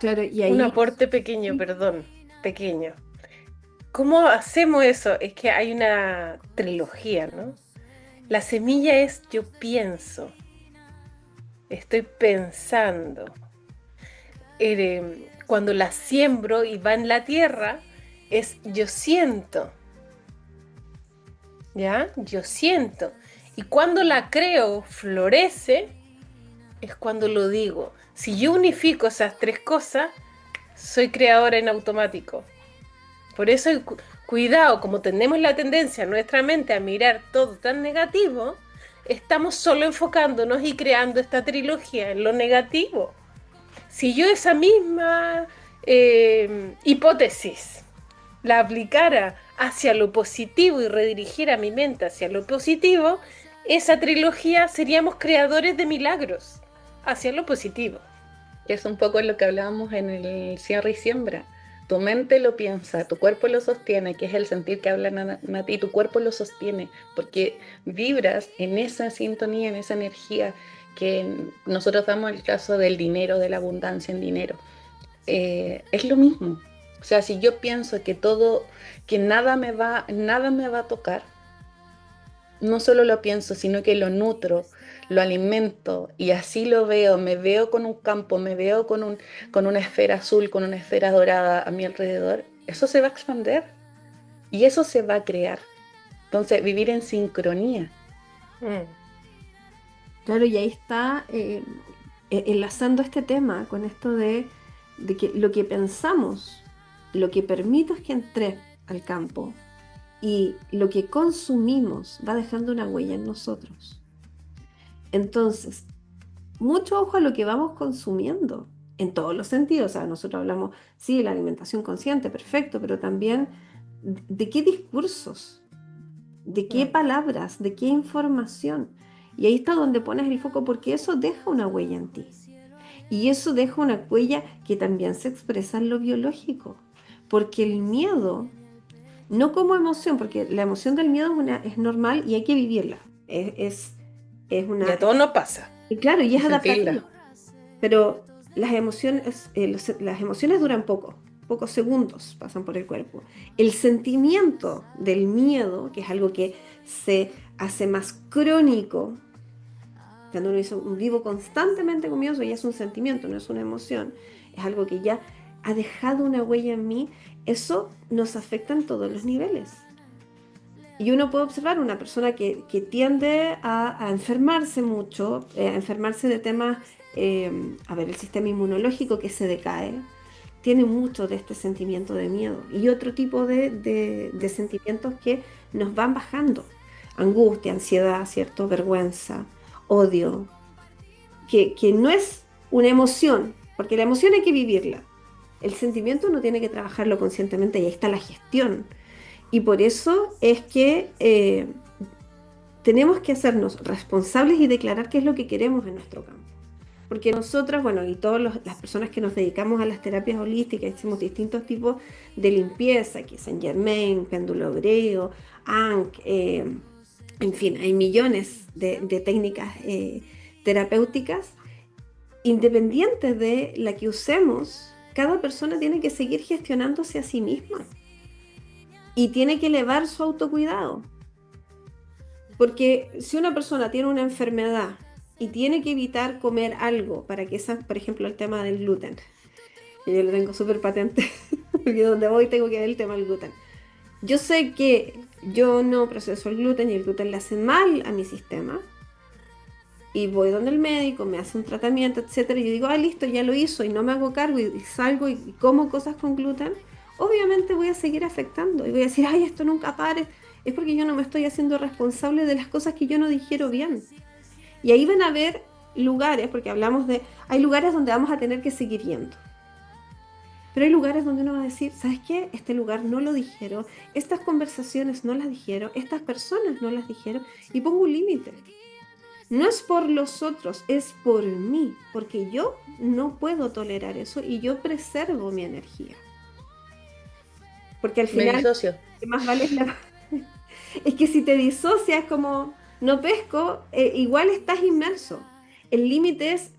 claro, y Un ahí, aporte pequeño, perdón, pequeño. ¿Cómo hacemos eso? Es que hay una trilogía, ¿no? La semilla es yo pienso, estoy pensando. Cuando la siembro y va en la tierra, es yo siento, ¿ya? Yo siento. Y cuando la creo, florece, es cuando lo digo. Si yo unifico esas tres cosas, soy creadora en automático. Por eso, cuidado, como tenemos la tendencia en nuestra mente a mirar todo tan negativo, estamos solo enfocándonos y creando esta trilogía en lo negativo. Si yo esa misma hipótesis la aplicara hacia lo positivo y redirigiera mi mente hacia lo positivo, esa trilogía seríamos creadores de milagros hacia lo positivo. Es un poco lo que hablábamos en el cierre y siembra. Tu mente lo piensa, tu cuerpo lo sostiene, que es el sentir que habla Nati, tu cuerpo lo sostiene, porque vibras en esa sintonía, en esa energía que nosotros damos el caso del dinero, de la abundancia en dinero. Es lo mismo. O sea, si yo pienso que nada me va a tocar, no solo lo pienso, sino que lo nutro, lo alimento y así lo veo, me veo con un campo, me veo con una esfera azul, con una esfera dorada a mi alrededor, eso se va a expandir y eso se va a crear. Entonces, vivir en sincronía. Mm. claro, y ahí está enlazando este tema con esto de que lo que pensamos, lo que permito es que entre al campo y lo que consumimos va dejando una huella en nosotros. Entonces, mucho ojo a lo que vamos consumiendo, en todos los sentidos. O sea, nosotros hablamos, sí, la alimentación consciente, perfecto, pero también de qué discursos, de qué Mm. palabras, de qué información. Y ahí está donde pones el foco, porque eso deja una huella en ti. Y eso deja una huella que también se expresa en lo biológico. Porque el miedo, no como emoción, porque la emoción del miedo es normal y hay que vivirla. Es Y una, a todos nos pasa. y claro, y Y es adaptativo. sentirla. Pero las emociones duran poco, pocos segundos pasan por el cuerpo. El sentimiento del miedo, que es algo que se hace más crónico, cuando uno dice vivo constantemente con miedo, eso ya es un sentimiento, no es una emoción, es algo que ya ha dejado una huella en mí, eso nos afecta en todos los niveles. Y uno puede observar una persona que tiende a enfermarse mucho, a enfermarse de temas, a ver, el sistema inmunológico que se decae, tiene mucho de este sentimiento de miedo y otro tipo de sentimientos que nos van bajando. Angustia, ansiedad, ¿cierto? Vergüenza, odio, que no es una emoción, porque la emoción hay que vivirla. El sentimiento uno tiene que trabajarlo conscientemente y ahí está la gestión. Y por eso es que tenemos que hacernos responsables y declarar qué es lo que queremos en nuestro campo. Porque nosotras, bueno, y todas las personas que nos dedicamos a las terapias holísticas, hicimos distintos tipos de limpieza, que Saint Germain, péndulo hebreo, Ankh, en fin, hay millones de técnicas terapéuticas. Independientes de la que usemos, cada persona tiene que seguir gestionándose a sí misma y tiene que elevar su autocuidado. Porque si una persona tiene una enfermedad y tiene que evitar comer algo para que esa, por ejemplo, el tema del gluten, que yo lo tengo súper patente, porque donde voy tengo que ver el tema del gluten. Yo sé que yo no proceso el gluten y el gluten le hace mal a mi sistema y voy donde el médico, me hace un tratamiento, etcétera, y yo digo, ah, listo, ya lo hizo y no me hago cargo y salgo y como cosas con gluten, obviamente voy a seguir afectando y voy a decir, ay, esto nunca pare. Es porque yo no me estoy haciendo responsable de las cosas que yo no digiero bien. Y ahí van a haber lugares, porque hablamos de, hay lugares donde vamos a tener que seguir yendo. Pero hay lugares donde uno va a decir, ¿sabes qué? Este lugar no lo dijeron, estas conversaciones no las dijeron, estas personas no las dijeron, y pongo un límite. No es por los otros, es por mí, porque yo no puedo tolerar eso y yo preservo mi energía. Porque al Me final, disocio. más vale la... Es que si te disocias como no pesco, igual estás inmerso. El límite es,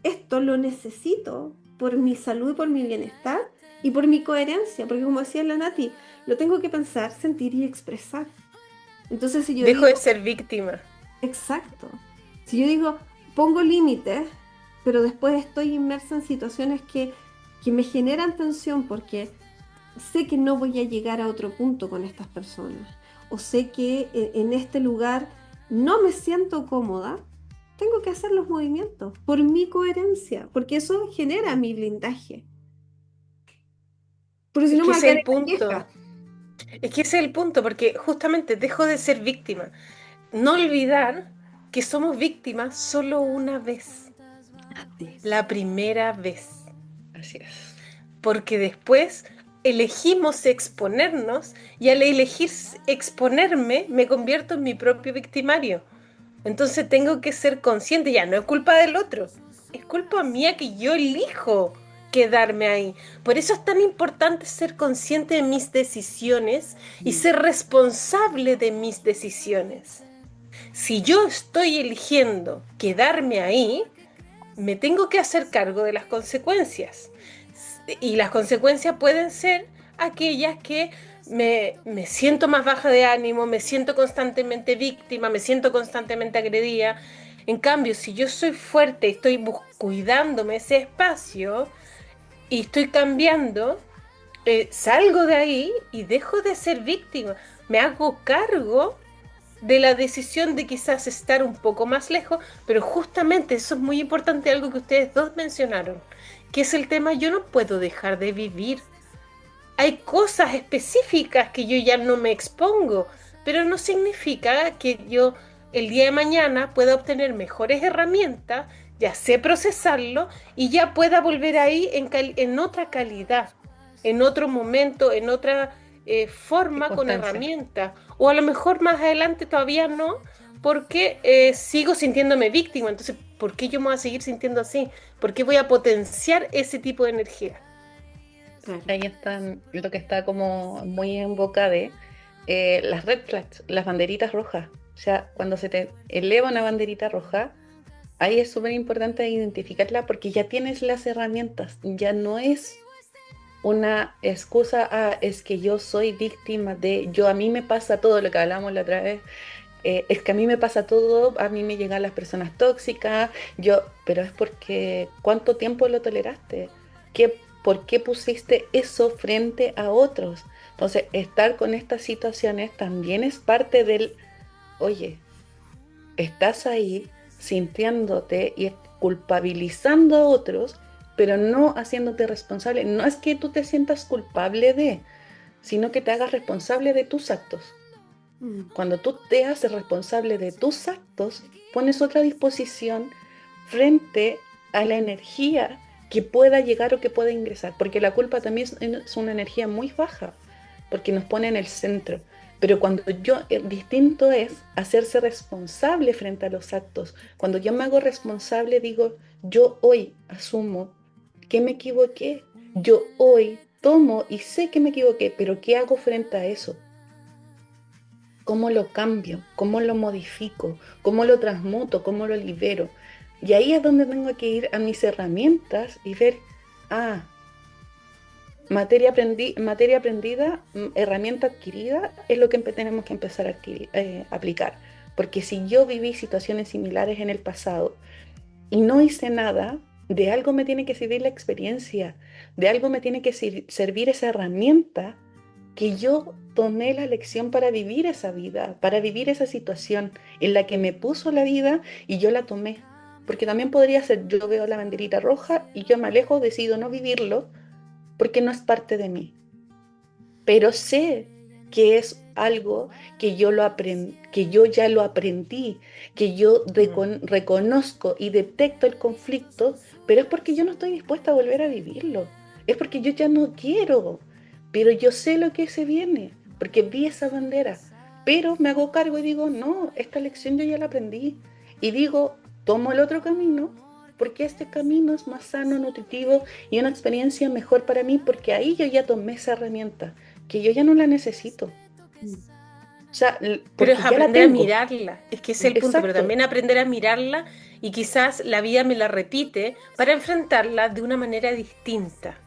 esto lo necesito por mi salud y por mi bienestar y por mi coherencia, porque como decía la Nati, lo tengo que pensar, sentir y expresar. Entonces si yo Dejo digo, de ser víctima. exacto, si yo digo, pongo límites, pero después estoy inmersa en situaciones que me generan tensión porque sé que no voy a llegar a otro punto con estas personas, o sé que en este lugar no me siento cómoda, tengo que hacer los movimientos por mi coherencia, porque eso genera mi blindaje. Porque si Es no que me voy a ese es quedar el en la punto. queja. Es que ese es el punto, porque justamente dejo de ser víctima. No olvidar que somos víctimas solo una vez, Así es. la primera vez, Así es. porque después elegimos exponernos y al elegir exponerme me convierto en mi propio victimario. Entonces tengo que ser consciente, ya no es culpa del otro, es culpa mía que yo elijo quedarme ahí. Por eso es tan importante ser consciente de mis decisiones y ser responsable de mis decisiones. Si yo estoy eligiendo quedarme ahí, me tengo que hacer cargo de las consecuencias. Y las consecuencias pueden ser aquellas que me siento más baja de ánimo, me siento constantemente víctima, me siento constantemente agredida. En cambio, si yo soy fuerte y estoy cuidándome ese espacio y estoy cambiando, salgo de ahí y dejo de ser víctima. Me hago cargo de la decisión de quizás estar un poco más lejos, pero justamente eso es muy importante, algo que ustedes dos mencionaron, que es el tema yo no puedo dejar de vivir. Hay cosas específicas que yo ya no me expongo, pero no significa que yo el día de mañana pueda obtener mejores herramientas ya sé procesarlo y ya pueda volver ahí en otra calidad, en otro momento, en otra forma, con Circunstancia. herramientas. O a lo mejor más adelante todavía no, porque sigo sintiéndome víctima. Entonces, ¿por qué yo me voy a seguir sintiendo así? ¿Por qué voy a potenciar ese tipo de energía? Claro. Ahí están lo que está como muy en boca de las red flags, las banderitas rojas. O sea, cuando se te eleva una banderita roja, ahí es súper importante identificarla porque ya tienes las herramientas. Ya no es una excusa, es que yo soy víctima de, yo a mí me pasa todo lo que hablamos la otra vez. Es que a mí me pasa todo, a mí me llegan las personas tóxicas, pero es porque ¿cuánto tiempo lo toleraste? ¿Por qué pusiste eso frente a otros? Entonces, estar con estas situaciones también es parte del, oye, estás ahí sintiéndote y culpabilizando a otros, pero no haciéndote responsable. No es que tú te sientas culpable de, sino que te hagas responsable de tus actos. Mm. Cuando tú te haces responsable de tus actos, pones otra disposición frente a la energía que pueda llegar o que pueda ingresar, porque la culpa también es una energía muy baja, porque nos pone en el centro. Pero cuando distinto es hacerse responsable frente a los actos. Cuando yo me hago responsable, digo, yo hoy asumo que me equivoqué. Yo hoy tomo y sé que me equivoqué, pero ¿qué hago frente a eso? ¿Cómo lo cambio? ¿Cómo lo modifico? ¿Cómo lo transmuto? ¿Cómo lo libero? Y ahí es donde tengo que ir a mis herramientas y ver, ah, materia aprendida, herramienta adquirida, es lo que tenemos que empezar a aplicar. Porque si yo viví situaciones similares en el pasado y no hice nada, de algo me tiene que servir la experiencia, de algo me tiene que servir esa herramienta que yo tomé la lección para vivir esa vida, para vivir esa situación en la que me puso la vida y yo la tomé. Porque también podría ser, yo veo la banderita roja y yo me alejo, decido no vivirlo porque no es parte de mí. Pero sé que es algo que que yo ya lo aprendí, que yo reconozco y detecto el conflicto, pero es porque yo no estoy dispuesta a volver a vivirlo. Es porque yo ya no quiero, pero yo sé lo que se viene, porque vi esa bandera. Pero me hago cargo y digo, no, esta lección yo ya la aprendí. Y digo, tomo el otro camino, porque este camino es más sano, nutritivo y una experiencia mejor para mí, porque ahí yo ya tomé esa herramienta que yo ya no la necesito. Mm. O sea, Pero porque es ya la aprender a tengo. mirarla, es que ese es el punto, pero Exacto. también aprender a mirarla y quizás la vida me la repite para enfrentarla de una manera distinta,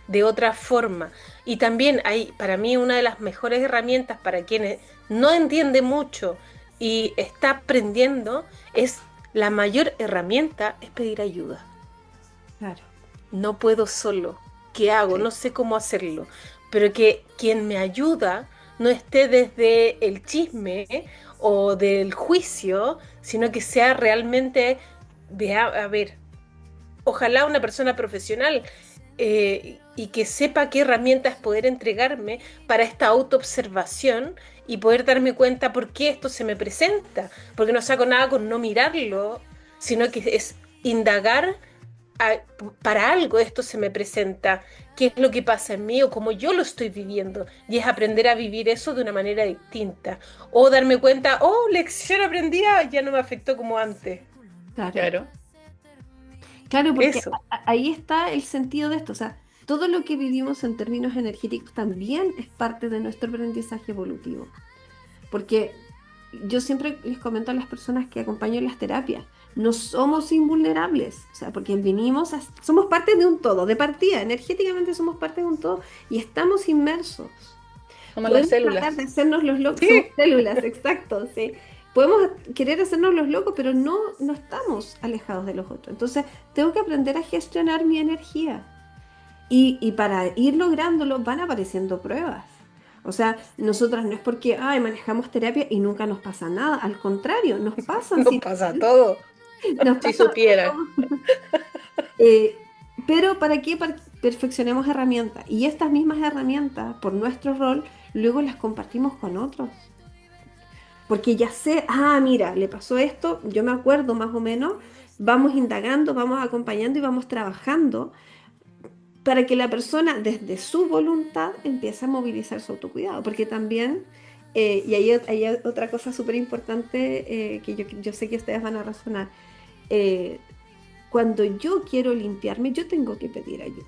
de otra forma. Y también hay, para mí, una de las mejores herramientas para quienes no entiende mucho y está aprendiendo, es la mayor herramienta es pedir ayuda. Claro. No puedo solo. ¿Qué hago? Sí. No sé cómo hacerlo. Pero que quien me ayuda no esté desde el chisme o del juicio, sino que sea realmente de, a ver, ojalá una persona profesional y que sepa qué herramientas poder entregarme para esta autoobservación y poder darme cuenta por qué esto se me presenta. Porque no saco nada con no mirarlo, sino que es indagar a- para algo esto se me presenta, qué es lo que pasa en mí o cómo yo lo estoy viviendo. Y es aprender a vivir eso de una manera distinta. O darme cuenta, oh, lección aprendida, ya no me afectó como antes. Claro. Claro. Claro, porque Eso. ahí está el sentido de esto. O sea, todo lo que vivimos en términos energéticos también es parte de nuestro aprendizaje evolutivo. Porque yo siempre les comento a las personas que acompaño en las terapias, no somos invulnerables. O sea, porque somos parte de un todo, de partida, energéticamente somos parte de un todo y estamos inmersos. Somos las Podemos tratar células. de hacernos los locos, somos Sí. células, exacto, sí. Podemos querer hacernos los locos, pero no estamos alejados de los otros. Entonces, tengo que aprender a gestionar mi energía. Y para ir lográndolo van apareciendo pruebas. O sea, nosotras no es porque, ay, manejamos terapia y nunca nos pasa nada. Al contrario, nos pasan Nos pasa todo. nos Si pasa de supiera. todo. Eh, pero ¿para qué? Para que perfeccionemos herramientas. Y estas mismas herramientas, por nuestro rol, luego las compartimos con otros. Porque ya sé, ah, mira, le pasó esto, yo me acuerdo más o menos, vamos indagando, vamos acompañando y vamos trabajando para que la persona desde su voluntad empiece a movilizar su autocuidado, porque también, y ahí hay otra cosa súper importante que yo sé que ustedes van a razonar, eh, cuando yo quiero limpiarme, yo tengo que pedir ayuda,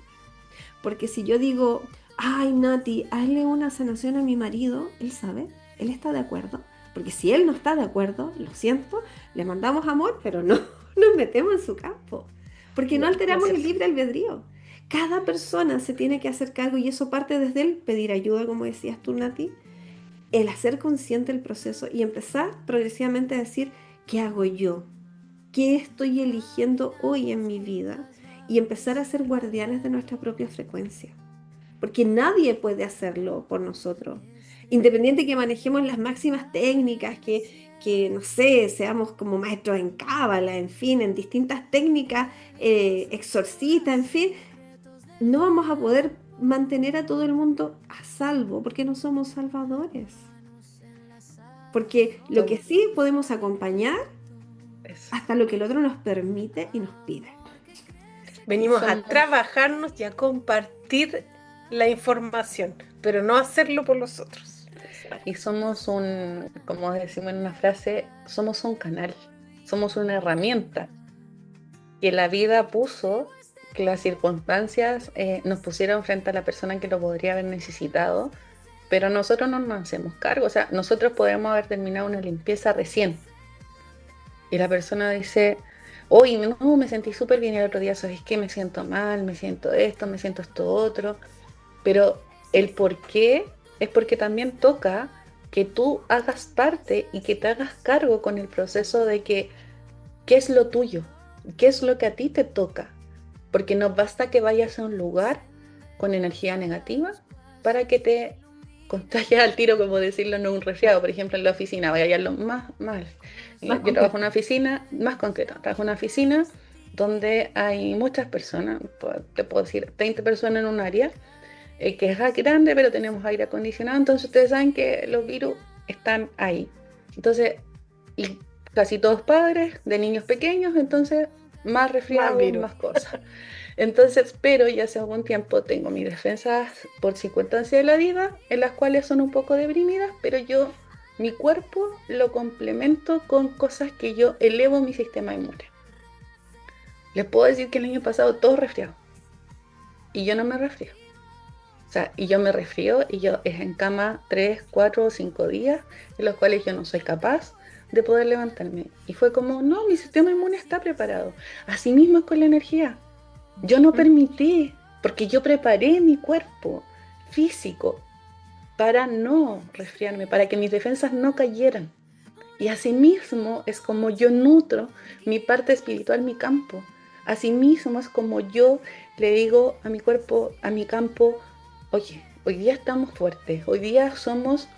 porque si yo digo, ay Nati, hazle una sanación a mi marido, él sabe, él está de acuerdo, porque si él no está de acuerdo, lo siento, le mandamos amor, pero no nos metemos en su campo, porque no alteramos el Gracias. libre albedrío. Cada persona se tiene que hacer cargo y eso parte desde el pedir ayuda, como decías tú, Nati, el hacer consciente el proceso y empezar progresivamente a decir, ¿qué hago yo? ¿Qué estoy eligiendo hoy en mi vida? Y empezar a ser guardianes de nuestra propia frecuencia, porque nadie puede hacerlo por nosotros. Independiente que manejemos las máximas técnicas, que no sé, seamos como maestros en cábala, en fin, en distintas técnicas, exorcistas, en fin, no vamos a poder mantener a todo el mundo a salvo porque no somos salvadores. Porque lo que Somos sí podemos acompañar eso. hasta lo que el otro nos permite y nos pide. Venimos a Somos, trabajarnos y a compartir la información, pero no hacerlo por los otros. y somos como decimos en una frase, somos un canal, somos una herramienta que la vida puso, que las circunstancias nos pusieron frente a la persona que lo podría haber necesitado, pero nosotros no nos hacemos cargo. O sea, nosotros podemos haber terminado una limpieza recién y la persona dice, hoy no, me sentí súper bien, y el otro día, ¿sabes qué? Me siento mal, me siento esto otro, pero el por qué es porque también toca que tú hagas parte y que te hagas cargo con el proceso de que qué es lo tuyo, qué es lo que a ti te toca, porque no basta que vayas a un lugar con energía negativa para que te contagies al tiro, como decirlo, no un resfriado. Por ejemplo, en la oficina, voy a hallarlo más mal. Más Yo trabajo concreto. en una oficina, más concreto, trabajo en una oficina donde hay muchas personas, te puedo decir 20 personas en un área, que es grande, pero tenemos aire acondicionado, entonces ustedes saben que los virus están ahí. Entonces, y casi todos padres de niños pequeños, entonces más Más resfriados, virus. más cosas. Entonces, pero ya hace algún tiempo tengo mis defensas por circunstancias de la vida, en las cuales son un poco deprimidas, pero yo, mi cuerpo lo complemento con cosas que yo elevo mi sistema inmune. Les puedo decir que el año pasado todos resfriados, y yo no me resfrío. O sea, y yo me resfrío y yo es en cama 3, 4 o 5 días en los cuales yo no soy capaz de poder levantarme. Y fue como, no, mi sistema inmune está preparado. Así mismo es con la energía. Yo no permití, porque yo preparé mi cuerpo físico para no resfriarme, para que mis defensas no cayeran. Y así mismo es como yo nutro mi parte espiritual, mi campo. Así mismo es como yo le digo a mi cuerpo, a mi campo, oye, hoy día estamos fuertes, hoy día somos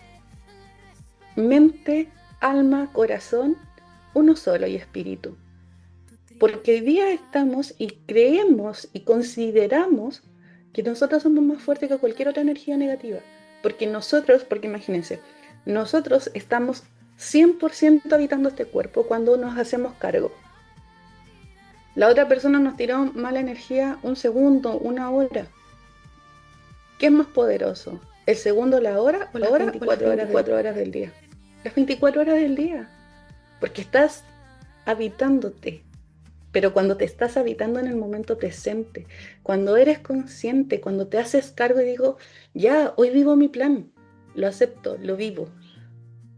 mente, alma, corazón, uno solo y espíritu. Porque hoy día estamos y creemos y consideramos que nosotros somos más fuertes que cualquier otra energía negativa. Porque imagínense, nosotros estamos 100% habitando este cuerpo cuando nos hacemos cargo. La otra persona nos tiró mala energía un segundo, una hora. ¿Qué es más poderoso? ¿El segundo, la hora o las 24 horas del día? Las 24 horas del día. Porque estás habitándote. Pero cuando te estás habitando en el momento presente, cuando eres consciente, cuando te haces cargo y digo, ya, hoy vivo mi plan, lo acepto, lo vivo,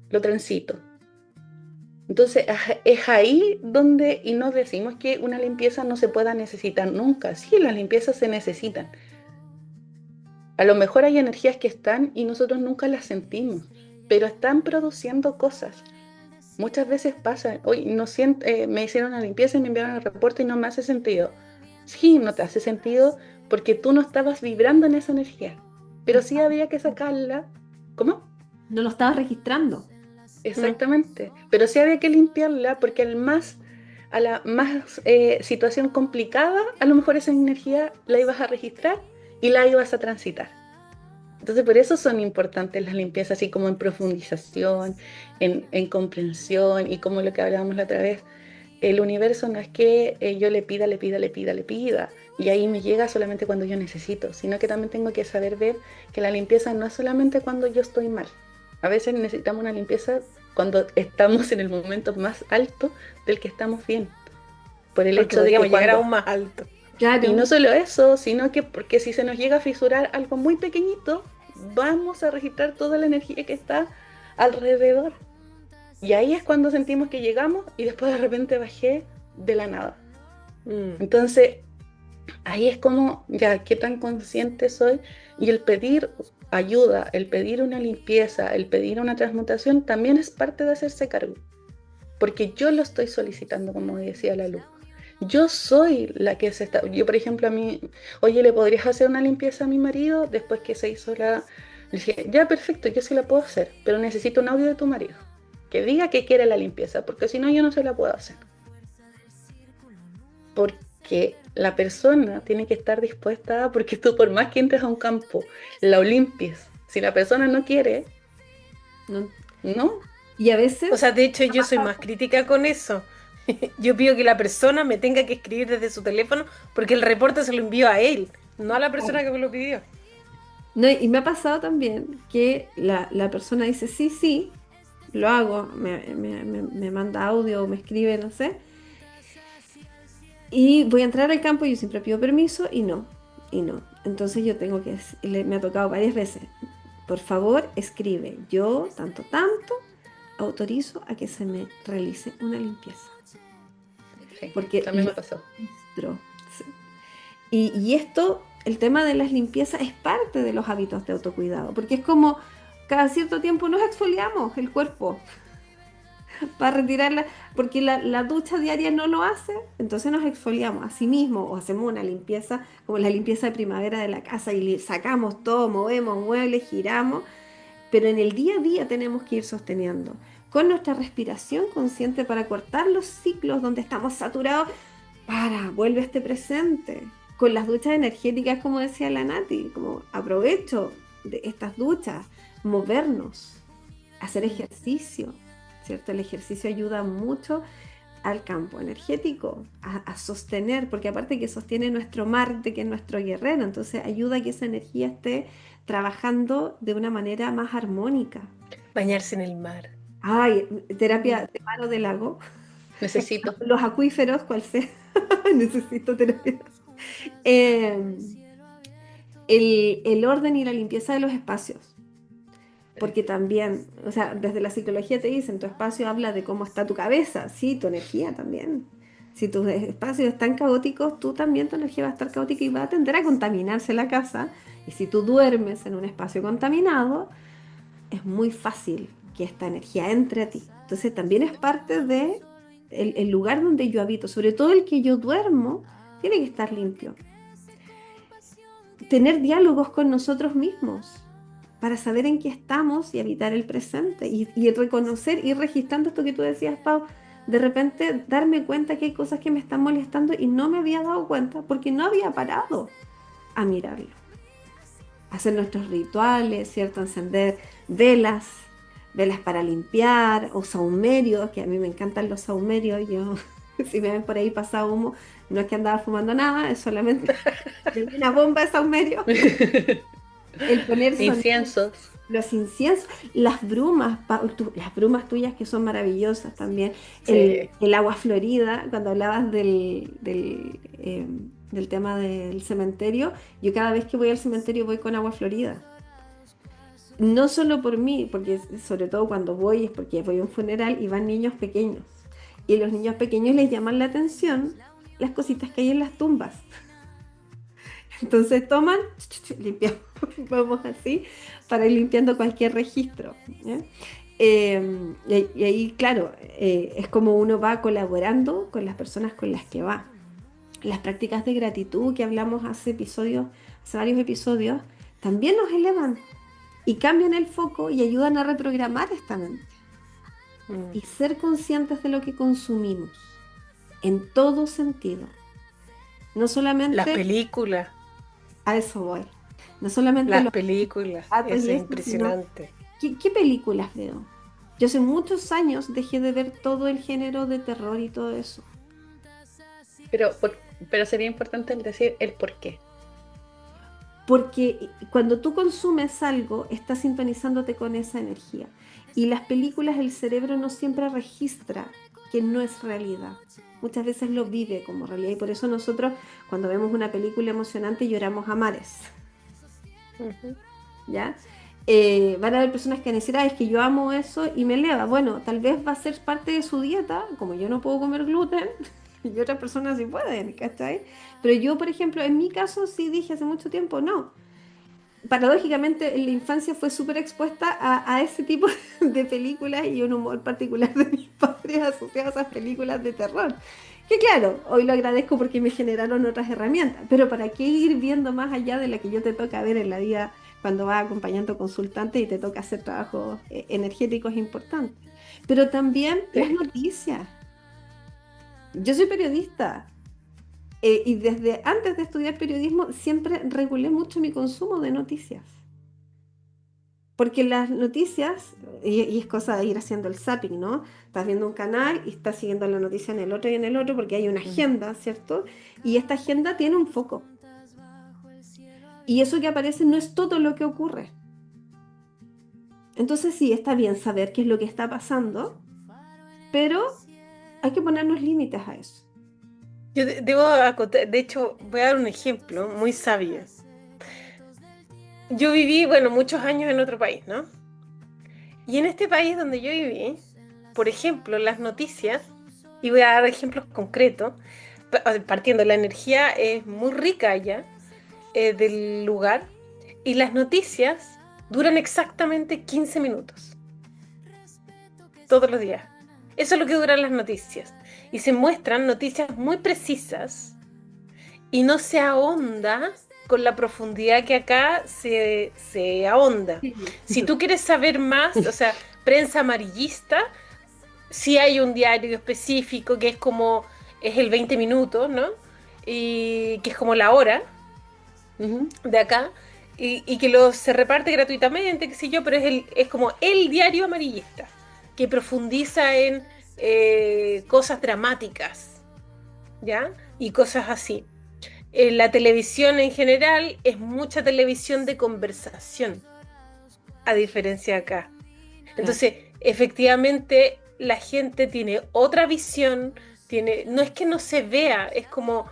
lo transito. Entonces es ahí donde, y no decimos que una limpieza no se pueda necesitar nunca, sí, las limpiezas se necesitan. A lo mejor hay energías que están y nosotros nunca las sentimos, pero están produciendo cosas. Muchas veces pasa, hoy no me hicieron una limpieza y me enviaron el reporte y no me hace sentido. Sí, no te hace sentido porque tú no estabas vibrando en esa energía, pero sí había que sacarla. ¿Cómo? No lo estaba registrando. Exactamente, pero sí había que limpiarla porque a la más situación complicada, a lo mejor esa energía la ibas a registrar y la ibas a transitar. Entonces por eso son importantes las limpiezas, así como en profundización, en comprensión y como lo que hablábamos la otra vez, el universo no es que yo le pida, y ahí me llega solamente cuando yo necesito, sino que también tengo que saber ver que la limpieza no es solamente cuando yo estoy mal. A veces necesitamos una limpieza cuando estamos en el momento más alto del que estamos bien. Por el Porque hecho de que podríamos llegar cuando... aún más alto. Claro. Y no solo eso, sino que porque si se nos llega a fisurar algo muy pequeñito, vamos a registrar toda la energía que está alrededor. Y ahí es cuando sentimos que llegamos y después de repente bajé de la nada. Entonces, ahí es como, ya, qué tan consciente soy. Y el pedir ayuda, el pedir una limpieza, el pedir una transmutación, también es parte de hacerse cargo. Porque yo lo estoy solicitando, como decía la luz. Yo soy la que se está... Yo, por ejemplo, a mí, oye, ¿le podrías hacer una limpieza a mi marido? Después que se hizo la... Le dije, ya, perfecto, yo sí la puedo hacer, pero necesito un audio de tu marido que diga que quiere la limpieza, porque si no, yo no se la puedo hacer. Porque la persona tiene que estar dispuesta, porque tú, por más que entres a un campo, la limpies, si la persona no quiere, no. Y a veces... O sea, de hecho, yo soy más crítica con eso. Yo pido que la persona me tenga que escribir desde su teléfono porque el reporte se lo envío a él, no a la persona que me lo pidió. No, y me ha pasado también que la persona dice, sí, lo hago, me manda audio o me escribe, no sé. Y voy a entrar al campo, yo siempre pido permiso y no. Entonces yo tengo que, me ha tocado varias veces, por favor, escribe, yo tanto, autorizo a que se me realice una limpieza. Sí, Porque también me pasó. Sí. Y esto, el tema de las limpiezas es parte de los hábitos de autocuidado, porque es como cada cierto tiempo nos exfoliamos el cuerpo para retirarla, porque la ducha diaria no lo hace, entonces nos exfoliamos a sí mismo o hacemos una limpieza como la limpieza de primavera de la casa y sacamos todo, movemos muebles, giramos, pero en el día a día tenemos que ir sosteniendo con nuestra respiración consciente para cortar los ciclos donde estamos saturados. Vuelve a este presente. Con las duchas energéticas, como decía la Nati, como aprovecho de estas duchas, movernos, hacer ejercicio, ¿cierto? El ejercicio ayuda mucho al campo energético, a sostener, porque aparte que sostiene nuestro Marte, que es nuestro guerrero, entonces ayuda a que esa energía esté trabajando de una manera más armónica. Bañarse en el mar. Ay, terapia de mar o de lago. Necesito. Los acuíferos, cual sea. Necesito terapia. El orden y la limpieza de los espacios. Porque también, o sea, desde la psicología te dicen, tu espacio habla de cómo está tu cabeza, sí, tu energía también. Si tus espacios están caóticos, tú también tu energía va a estar caótica y va a tender a contaminarse la casa. Y si tú duermes en un espacio contaminado, es muy fácil que esta energía entre a ti. Entonces también es parte de el lugar donde yo habito, sobre todo el que yo duermo, tiene que estar limpio. Tener diálogos con nosotros mismos para saber en qué estamos y habitar el presente y reconocer, ir registrando esto que tú decías, Pau, de repente darme cuenta que hay cosas que me están molestando y no me había dado cuenta porque no había parado a mirarlo. Hacer nuestros rituales, ¿cierto? Encender velas para limpiar, o sahumerios, que a mí me encantan los sahumerios. Yo, si me ven por ahí pasado humo, no es que andaba fumando nada, es solamente una bomba de sahumerio. El poner Inciensos. Los inciensos, las brumas tuyas que son maravillosas también. Sí. El agua florida, cuando hablabas del tema del cementerio, yo cada vez que voy al cementerio voy con agua florida. No solo por mí, porque sobre todo cuando voy es porque voy a un funeral y van niños pequeños. Y a los niños pequeños les llaman la atención las cositas que hay en las tumbas. Entonces toman, limpiamos, vamos así, para ir limpiando cualquier registro. Y ahí, claro, es como uno va colaborando con las personas con las que va. Las prácticas de gratitud que hablamos hace varios episodios, también nos elevan y cambian el foco y ayudan a reprogramar esta mente. Y ser conscientes de lo que consumimos, en todo sentido. No solamente... Las películas. A eso voy. No solamente las películas. Es impresionante. ¿Qué películas veo? Yo hace muchos años dejé de ver todo el género de terror y todo eso. Pero, pero sería importante el decir el por qué. Porque cuando tú consumes algo, estás sintonizándote con esa energía. Y las películas, el cerebro no siempre registra que no es realidad. Muchas veces lo vive como realidad. Y por eso nosotros, cuando vemos una película emocionante, lloramos a mares. Ujú. ¿Ya? Van a haber personas que van a decir, ah, es que yo amo eso y me eleva. Bueno, tal vez va a ser parte de su dieta, como yo no puedo comer gluten, y otras personas sí pueden, ¿cachai? Pero yo, por ejemplo, en mi caso sí dije hace mucho tiempo, no. Paradójicamente, en la infancia fue súper expuesta a ese tipo de películas y un humor particular de mis padres asociado a esas películas de terror. Que claro, hoy lo agradezco porque me generaron otras herramientas, pero ¿para qué ir viendo más allá de la que yo te toca ver en la vida cuando vas acompañando consultantes y te toca hacer trabajos energéticos importantes? Pero también las Sí. noticias. Yo soy periodista y desde antes de estudiar periodismo siempre regulé mucho mi consumo de noticias. Porque las noticias, y es cosa de ir haciendo el zapping, ¿no? Estás viendo un canal y estás siguiendo la noticia en el otro y en el otro porque hay una Mm. agenda, ¿cierto? Y esta agenda tiene un foco. Y eso que aparece no es todo lo que ocurre. Entonces sí, está bien saber qué es lo que está pasando, pero hay que ponernos límites a eso. Yo debo acotar, de hecho, voy a dar un ejemplo muy sabio. Yo viví, bueno, muchos años en otro país, ¿no? Y en este país donde yo viví, por ejemplo, las noticias, y voy a dar ejemplos concretos, partiendo, la energía es muy rica allá del lugar, y las noticias duran exactamente 15 minutos, todos los días. Eso es lo que duran las noticias. Y se muestran noticias muy precisas y no se ahonda con la profundidad que acá se ahonda. Sí. Si tú quieres saber más, o sea, prensa amarillista, sí hay un diario específico que es como, es el 20 minutos, ¿no? Y que es como la hora Ujú. de acá, y que se reparte gratuitamente, qué sé yo, pero es como el diario amarillista, que profundiza en cosas dramáticas, ¿ya? Y cosas así. La televisión en general es mucha televisión de conversación, a diferencia de acá. Claro. Entonces, efectivamente, la gente tiene otra visión, no es que no se vea, es como,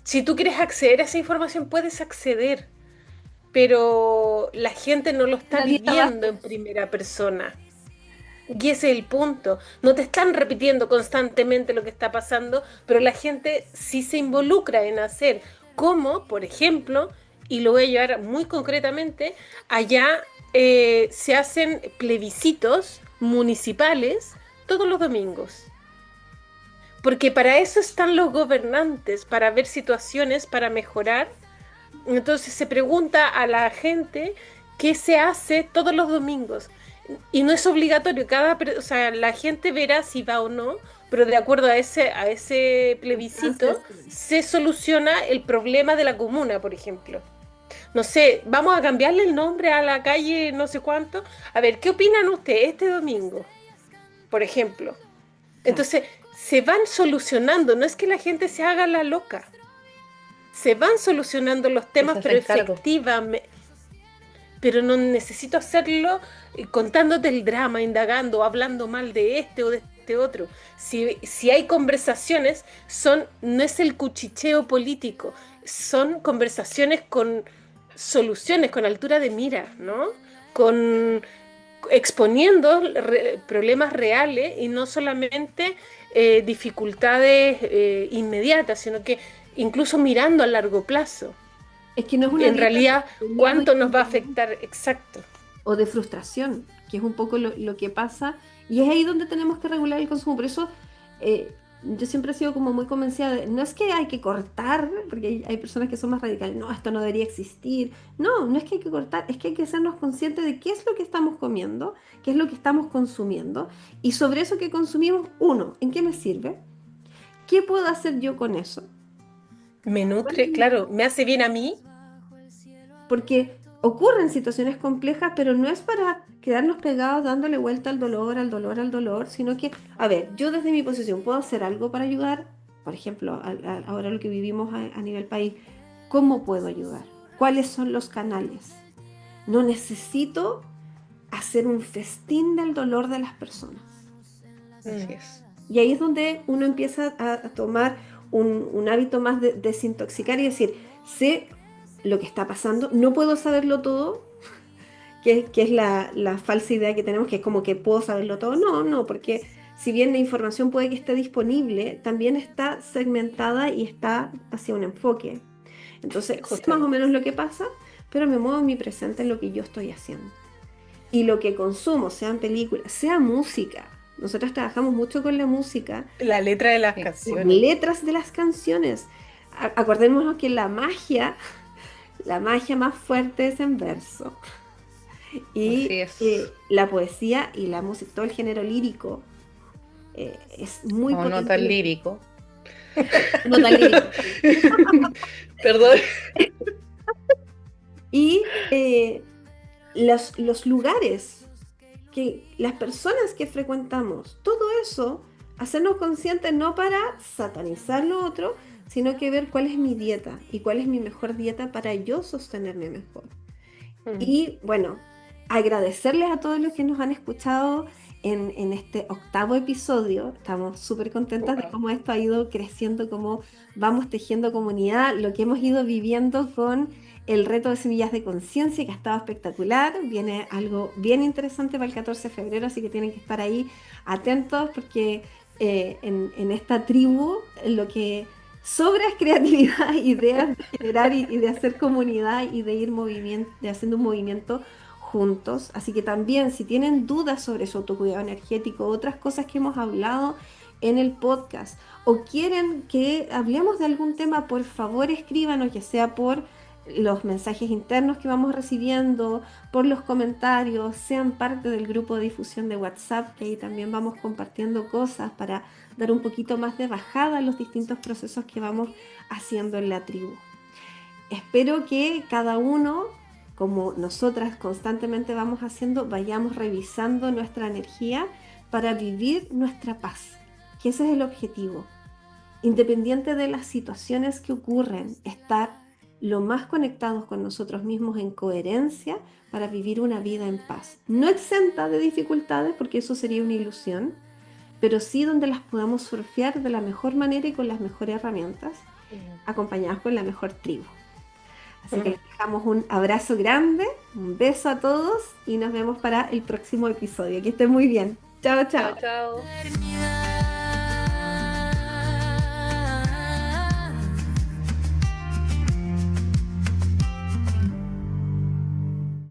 si tú quieres acceder a esa información, puedes acceder, pero la gente no lo está La dieta viviendo base. en primera persona. Y ese es el punto. No te están repitiendo constantemente lo que está pasando, pero la gente sí se involucra en hacer. Como, por ejemplo, y lo voy a llevar muy concretamente, allá se hacen plebiscitos municipales todos los domingos. Porque para eso están los gobernantes, para ver situaciones, para mejorar. Entonces se pregunta a la gente qué se hace todos los domingos. Y no es obligatorio, o sea, la gente verá si va o no, pero de acuerdo a ese plebiscito Entonces, se soluciona el problema de la comuna, por ejemplo. No sé, vamos a cambiarle el nombre a la calle no sé cuánto. A ver, ¿qué opinan ustedes este domingo, por ejemplo? claro. Entonces, se van solucionando, no es que la gente se haga la loca, se van solucionando los Y temas, se pero hacen cargo. efectivamente, pero no necesito hacerlo contándote el drama, indagando, hablando mal de este o de este otro. Si hay conversaciones, no es el cuchicheo político, son conversaciones con soluciones, con altura de mira, ¿no? Con exponiendo problemas reales y no solamente dificultades inmediatas, sino que incluso mirando a largo plazo. Es que no es una En dieta realidad, de miedo ¿cuánto nos va a y afectar? Exacto. o de frustración, que es un poco lo que pasa, y es ahí donde tenemos que regular el consumo. Por eso yo siempre he sido como muy convencida de, no es que hay que cortar, porque hay personas que son más radicales, no, esto no debería existir. No, no es que hay que cortar, es que hay que sernos conscientes de qué es lo que estamos comiendo, qué es lo que estamos consumiendo, y sobre eso que consumimos, uno, ¿en qué me sirve? ¿Qué puedo hacer yo con eso? Me ¿Cuál es nutre, mi claro, me hace bien a mí. porque ocurren situaciones complejas, pero no es para quedarnos pegados dándole vuelta al dolor, al dolor, al dolor, sino que, a ver, yo desde mi posición puedo hacer algo para ayudar, por ejemplo, ahora lo que vivimos a nivel país, ¿cómo puedo ayudar? ¿Cuáles son los canales? No necesito hacer un festín del dolor de las personas. Así es. Y ahí es donde uno empieza a tomar un hábito más de desintoxicar y decir, sé lo que está pasando, no puedo saberlo todo, que es la falsa idea que tenemos, que es como que puedo saberlo todo. No, no, porque si bien la información puede que esté disponible, también está segmentada y está hacia un enfoque. Entonces, sé más o Justamente. menos lo que pasa, pero me muevo en mi presente en lo que yo estoy haciendo. Y lo que consumo, sean películas, sea música. Nosotros trabajamos mucho con la música, La letra de las Sí. las canciones. letras de las canciones. Acordémonos que la magia más fuerte es en verso. Y Así es. la poesía y la música, todo el género lírico, es muy O no potente. tan lírico. No tan lírico, sí. Perdón. Y los lugares, que las personas que frecuentamos, todo eso, hacernos conscientes no para satanizar lo otro, sino que ver cuál es mi dieta y cuál es mi mejor dieta para yo sostenerme mejor. Mm. Y bueno, agradecerles a todos los que nos han escuchado en este 8º episodio. Estamos súper contentas de Wow. cómo esto ha ido creciendo, cómo vamos tejiendo comunidad, lo que hemos ido viviendo con el reto de semillas de conciencia, que ha estado espectacular. Viene algo bien interesante para el 14 de febrero, así que tienen que estar ahí atentos porque en esta tribu lo que sobra es creatividad, ideas de generar y de hacer comunidad y de ir de haciendo un movimiento juntos. Así que también, si tienen dudas sobre su autocuidado energético, otras cosas que hemos hablado en el podcast, o quieren que hablemos de algún tema, por favor escríbanos, ya sea por los mensajes internos que vamos recibiendo, por los comentarios, sean parte del grupo de difusión de WhatsApp, que ahí también vamos compartiendo cosas para dar un poquito más de bajada a los distintos procesos que vamos haciendo en la tribu. Espero que cada uno, como nosotras constantemente vamos haciendo, vayamos revisando nuestra energía para vivir nuestra paz, que ese es el objetivo. Independiente de las situaciones que ocurren, estar lo más conectados con nosotros mismos en coherencia para vivir una vida en paz. No exenta de dificultades, porque eso sería una ilusión, pero sí donde las podamos surfear de la mejor manera y con las mejores herramientas, acompañadas con la mejor tribu. Así que les dejamos un abrazo grande, un beso a todos y nos vemos para el próximo episodio. Que estén muy bien. Chao, Chao, chao. chao.